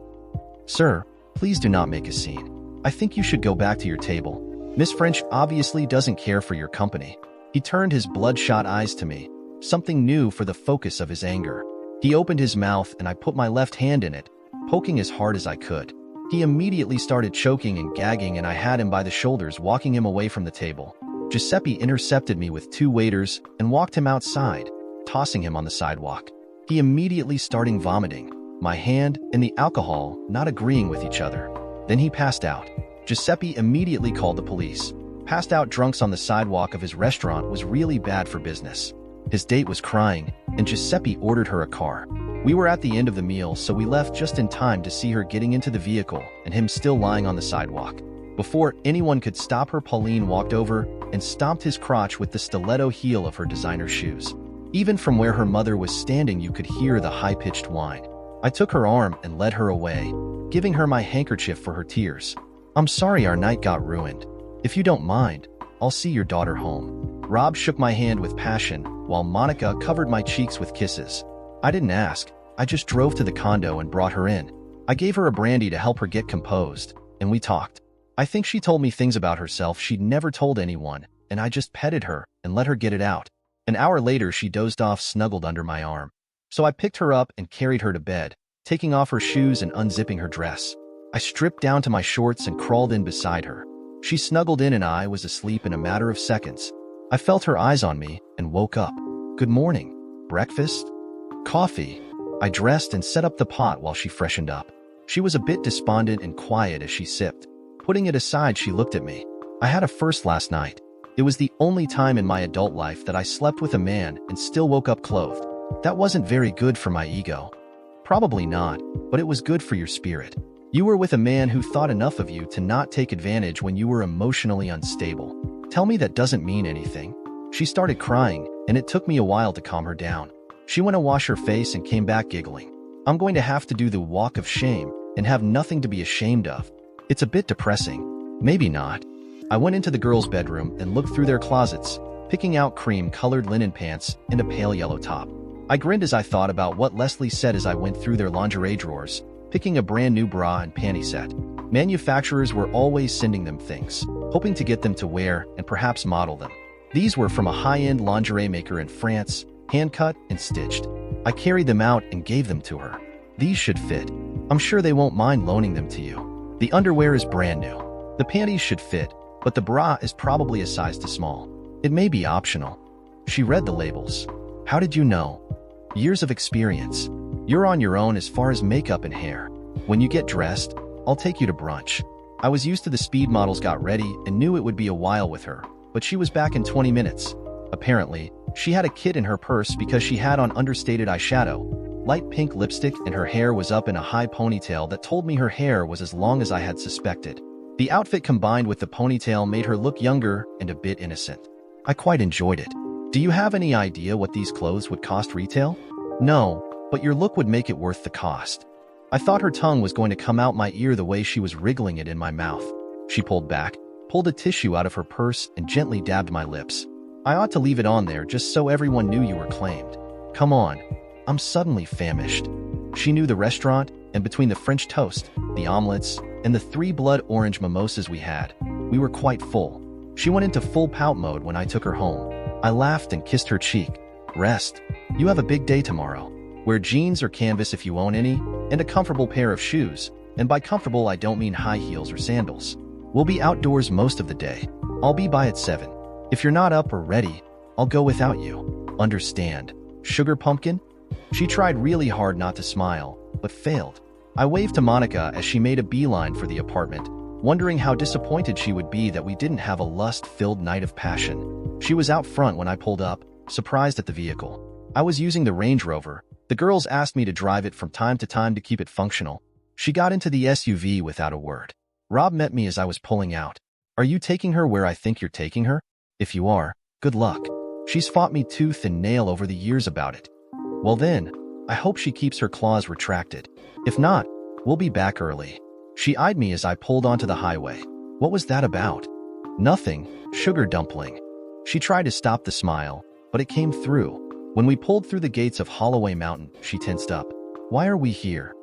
Sir, please do not make a scene. I think you should go back to your table. Miss French obviously doesn't care for your company. He turned his bloodshot eyes to me, something new for the focus of his anger. He opened his mouth and I put my left hand in it, poking as hard as I could. He immediately started choking and gagging, and I had him by the shoulders, walking him away from the table. Giuseppe intercepted me with 2 waiters and walked him outside, tossing him on the sidewalk. He immediately started vomiting, my hand and the alcohol not agreeing with each other. Then he passed out. Giuseppe immediately called the police. Passed out drunks on the sidewalk of his restaurant was really bad for business. His date was crying, and Giuseppe ordered her a car. We were at the end of the meal, so we left just in time to see her getting into the vehicle and him still lying on the sidewalk. Before anyone could stop her, Pauline walked over and stomped his crotch with the stiletto heel of her designer shoes. Even from where her mother was standing, you could hear the high-pitched whine. I took her arm and led her away, giving her my handkerchief for her tears. I'm sorry our night got ruined. If you don't mind, I'll see your daughter home. Rob shook my hand with passion, while Monica covered my cheeks with kisses. I didn't ask. I just drove to the condo and brought her in. I gave her a brandy to help her get composed, and we talked. I think she told me things about herself she'd never told anyone, and I just petted her and let her get it out. An hour later, she dozed off snuggled under my arm. So I picked her up and carried her to bed, taking off her shoes and unzipping her dress. I stripped down to my shorts and crawled in beside her. She snuggled in and I was asleep in a matter of seconds. I felt her eyes on me and woke up. Good morning. Breakfast? Coffee? I dressed and set up the pot while she freshened up. She was a bit despondent and quiet as she sipped. Putting it aside, she looked at me. I had a first last night. It was the only time in my adult life that I slept with a man and still woke up clothed. That wasn't very good for my ego. Probably not, but it was good for your spirit. You were with a man who thought enough of you to not take advantage when you were emotionally unstable. Tell me that doesn't mean anything. She started crying, and it took me a while to calm her down. She went to wash her face and came back giggling. I'm going to have to do the walk of shame and have nothing to be ashamed of. It's a bit depressing. Maybe not. I went into the girls' bedroom and looked through their closets, picking out cream-colored linen pants and a pale yellow top. I grinned as I thought about what Leslie said as I went through their lingerie drawers, picking a brand new bra and panty set. Manufacturers were always sending them things, hoping to get them to wear and perhaps model them. These were from a high-end lingerie maker in France, hand-cut and stitched. I carried them out and gave them to her. These should fit. I'm sure they won't mind loaning them to you. The underwear is brand new. The panties should fit, but the bra is probably a size too small. It may be optional. She read the labels. How did you know? Years of experience. You're on your own as far as makeup and hair. When you get dressed, I'll take you to brunch. I was used to the speed models got ready and knew it would be a while with her, but she was back in 20 minutes. Apparently, she had a kit in her purse because she had on understated eyeshadow, light pink lipstick, and her hair was up in a high ponytail that told me her hair was as long as I had suspected. The outfit combined with the ponytail made her look younger and a bit innocent. I quite enjoyed it. Do you have any idea what these clothes would cost retail? No, but your look would make it worth the cost. I thought her tongue was going to come out my ear the way she was wriggling it in my mouth. She pulled back, pulled a tissue out of her purse, and gently dabbed my lips. I ought to leave it on there just so everyone knew you were claimed. Come on. I'm suddenly famished. She knew the restaurant, and between the French toast, the omelets, and the 3 blood orange mimosas we had, we were quite full. She went into full pout mode when I took her home. I laughed and kissed her cheek. Rest. You have a big day tomorrow. Wear jeans or canvas if you own any, and a comfortable pair of shoes. And by comfortable, I don't mean high heels or sandals. We'll be outdoors most of the day. I'll be by at 7. If you're not up or ready, I'll go without you. Understand? Sugar pumpkin? She tried really hard not to smile, but failed. I waved to Monica as she made a beeline for the apartment, wondering how disappointed she would be that we didn't have a lust-filled night of passion. She was out front when I pulled up, surprised at the vehicle. I was using the Range Rover. The girls asked me to drive it from time to time to keep it functional. She got into the SUV without a word. Rob met me as I was pulling out. Are you taking her where I think you're taking her? If you are, good luck. She's fought me tooth and nail over the years about it. Well then, I hope she keeps her claws retracted. If not, we'll be back early. She eyed me as I pulled onto the highway. What was that about? Nothing, sugar dumpling. She tried to stop the smile, but it came through. When we pulled through the gates of Holloway Mountain, she tensed up. Why are we here?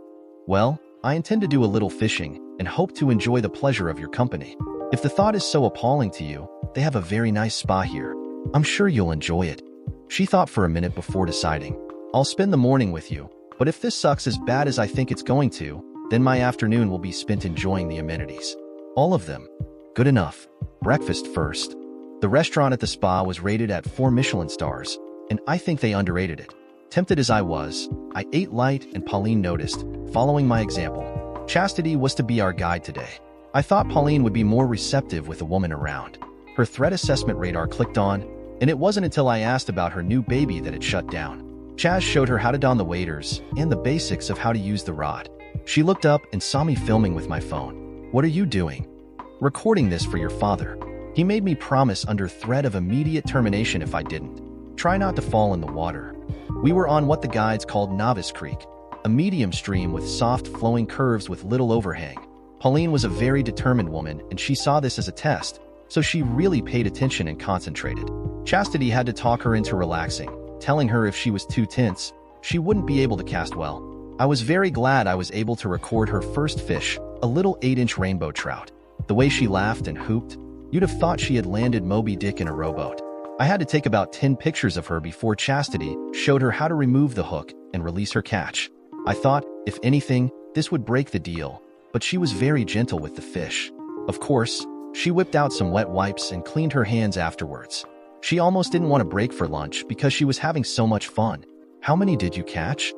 Well, I intend to do a little fishing and hope to enjoy the pleasure of your company. If the thought is so appalling to you, they have a very nice spa here. I'm sure you'll enjoy it. She thought for a minute before deciding. I'll spend the morning with you, but if this sucks as bad as I think it's going to, then my afternoon will be spent enjoying the amenities. All of them. Good enough. Breakfast first. The restaurant at the spa was rated at 4 Michelin stars, and I think they underrated it. Tempted as I was, I ate light and Pauline noticed, following my example. Chastity was to be our guide today. I thought Pauline would be more receptive with a woman around. Her threat assessment radar clicked on, and it wasn't until I asked about her new baby that it shut down. Chaz showed her how to don the waders and the basics of how to use the rod. She looked up and saw me filming with my phone. What are you doing? Recording this for your father. He made me promise under threat of immediate termination if I didn't. Try not to fall in the water. We were on what the guides called Novice Creek, a medium stream with soft flowing curves with little overhang. Pauline was a very determined woman and she saw this as a test, so she really paid attention and concentrated. Chastity had to talk her into relaxing, telling her if she was too tense, she wouldn't be able to cast well. I was very glad I was able to record her first fish, a little 8-inch rainbow trout. The way she laughed and hooped, you'd have thought she had landed Moby Dick in a rowboat. I had to take about 10 pictures of her before Chastity showed her how to remove the hook and release her catch. I thought, if anything, this would break the deal, but she was very gentle with the fish. Of course, she whipped out some wet wipes and cleaned her hands afterwards. She almost didn't want to break for lunch because she was having so much fun. How many did you catch?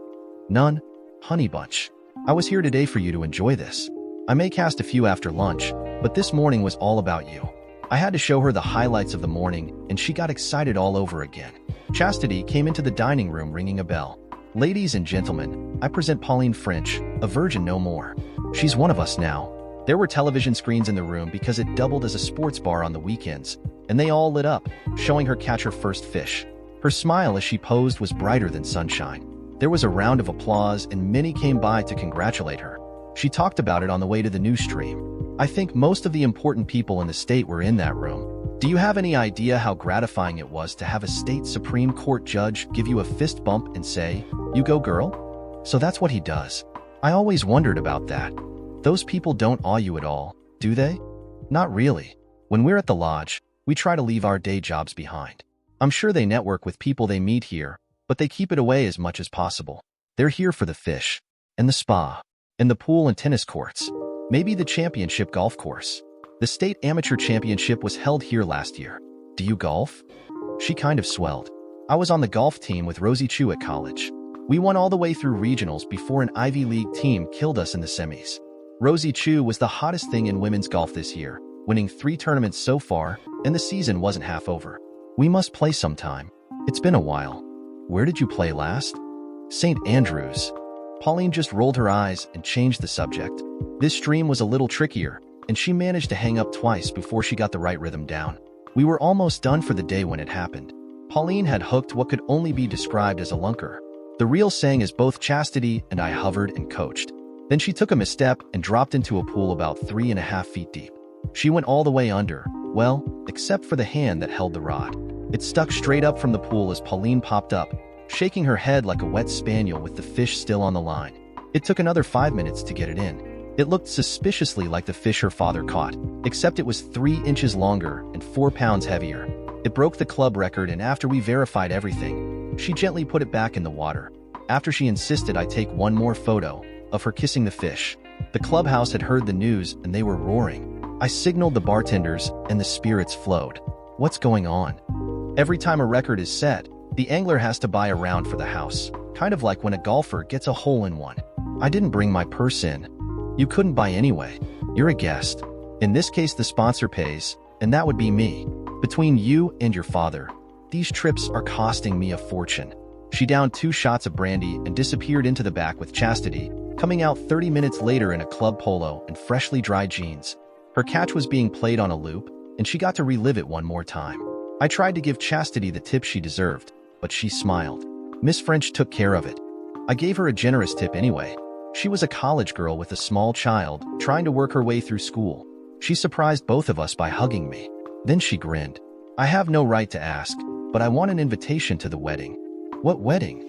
None, honey bunch. I was here today for you to enjoy this. I may cast a few after lunch, but this morning was all about you. I had to show her the highlights of the morning, and she got excited all over again. Chastity came into the dining room ringing a bell. Ladies and gentlemen, I present Pauline French, a virgin no more. She's one of us now. There were television screens in the room because it doubled as a sports bar on the weekends, and they all lit up, showing her catch her first fish. Her smile as she posed was brighter than sunshine. There was a round of applause, and many came by to congratulate her. She talked about it on the way to the news stream. I think most of the important people in the state were in that room. Do you have any idea how gratifying it was to have a state Supreme Court judge give you a fist bump and say, "You go, girl"? So that's what he does. I always wondered about that. Those people don't awe you at all, do they? Not really. When we're at the lodge, we try to leave our day jobs behind. I'm sure they network with people they meet here, but they keep it away as much as possible. They're here for the fish, and the spa, and the pool and tennis courts, maybe the championship golf course. The state amateur championship was held here last year. Do you golf? She kind of swelled. I was on the golf team with Rosie Chu at college. We won all the way through regionals before an Ivy League team killed us in the semis. Rosie Chu was the hottest thing in women's golf this year, winning 3 tournaments so far, and the season wasn't half over. We must play sometime. It's been a while. Where did you play last? St. Andrews. Pauline just rolled her eyes and changed the subject. This stream was a little trickier, and she managed to hang up twice before she got the right rhythm down. We were almost done for the day when it happened. Pauline had hooked what could only be described as a lunker. The real saying is both Chastity and I hovered and coached. Then she took a misstep and dropped into a pool about 3.5 feet deep. She went all the way under, well, except for the hand that held the rod. It stuck straight up from the pool as Pauline popped up, shaking her head like a wet spaniel with the fish still on the line. It took another 5 minutes to get it in. It looked suspiciously like the fish her father caught, except it was 3 inches longer and 4 pounds heavier. It broke the club record, and after we verified everything, she gently put it back in the water. After she insisted I take one more photo of her kissing the fish. The clubhouse had heard the news and they were roaring. I signaled the bartenders and the spirits flowed. What's going on? Every time a record is set, the angler has to buy a round for the house, kind of like when a golfer gets a hole-in-one. I didn't bring my purse in. You couldn't buy anyway. You're a guest. In this case, the sponsor pays, and that would be me. Between you and your father, these trips are costing me a fortune. She downed 2 shots of brandy and disappeared into the back with Chastity, coming out 30 minutes later in a club polo and freshly dried jeans. Her catch was being played on a loop, and she got to relive it one more time. I tried to give Chastity the tip she deserved, but she smiled. Miss French took care of it. I gave her a generous tip anyway. She was a college girl with a small child, trying to work her way through school. She surprised both of us by hugging me. Then she grinned. I have no right to ask, but I want an invitation to the wedding. What wedding?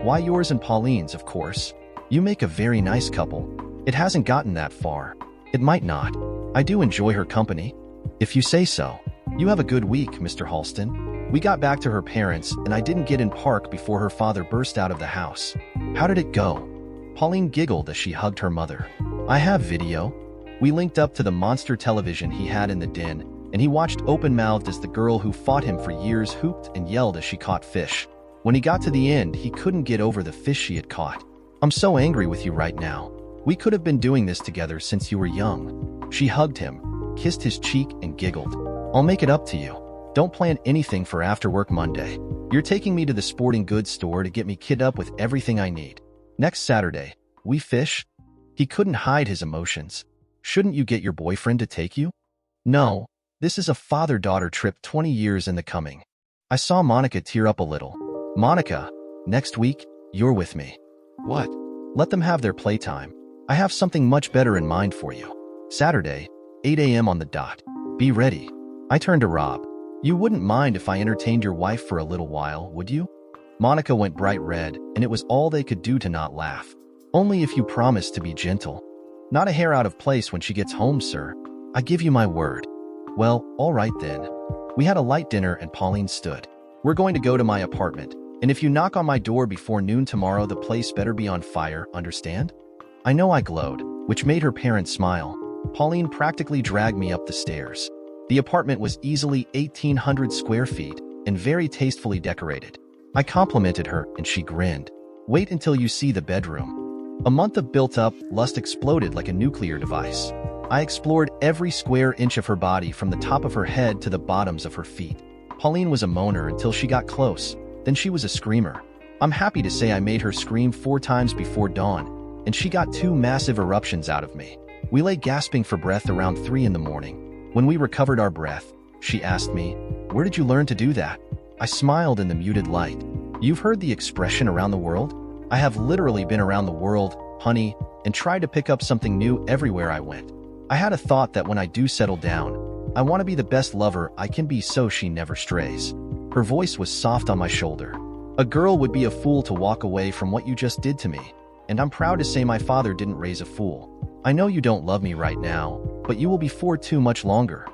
Why, yours and Pauline's, of course. You make a very nice couple. It hasn't gotten that far. It might not. I do enjoy her company. If you say so. You have a good week, Mr. Halston. We got back to her parents, and I didn't get in park before her father burst out of the house. How did it go? Pauline giggled as she hugged her mother. I have video. We linked up to the monster television he had in the den, and he watched open-mouthed as the girl who fought him for years hooped and yelled as she caught fish. When he got to the end, he couldn't get over the fish she had caught. I'm so angry with you right now. We could have been doing this together since you were young. She hugged him, kissed his cheek, and giggled. I'll make it up to you. Don't plan anything for after work Monday. You're taking me to the sporting goods store to get me kitted up with everything I need. Next Saturday, we fish? He couldn't hide his emotions. Shouldn't you get your boyfriend to take you? No, this is a father-daughter trip 20 years in the coming. I saw Monica tear up a little. Monica, next week, you're with me. What? Let them have their playtime. I have something much better in mind for you. Saturday, 8 a.m. on the dot. Be ready. I turned to Rob. You wouldn't mind if I entertained your wife for a little while, would you? Monica went bright red, and it was all they could do to not laugh. Only if you promise to be gentle. Not a hair out of place when she gets home, sir. I give you my word. Well, all right then. We had a light dinner and Pauline stood. We're going to go to my apartment, and if you knock on my door before noon tomorrow, the place better be on fire, understand? I know I glowed, which made her parents smile. Pauline practically dragged me up the stairs. The apartment was easily 1,800 square feet and very tastefully decorated. I complimented her and she grinned. Wait until you see the bedroom. A month of built-up lust exploded like a nuclear device. I explored every square inch of her body from the top of her head to the bottoms of her feet. Pauline was a moaner until she got close. Then she was a screamer. I'm happy to say I made her scream 4 times before dawn, and she got 2 massive eruptions out of me. We lay gasping for breath around 3 in the morning. When we recovered our breath, she asked me, "Where did you learn to do that?" I smiled in the muted light. You've heard the expression around the world? I have literally been around the world, honey, and tried to pick up something new everywhere I went. I had a thought that when I do settle down, I want to be the best lover I can be so she never strays. Her voice was soft on my shoulder. A girl would be a fool to walk away from what you just did to me, and I'm proud to say my father didn't raise a fool. I know you don't love me right now, but you will before too much longer.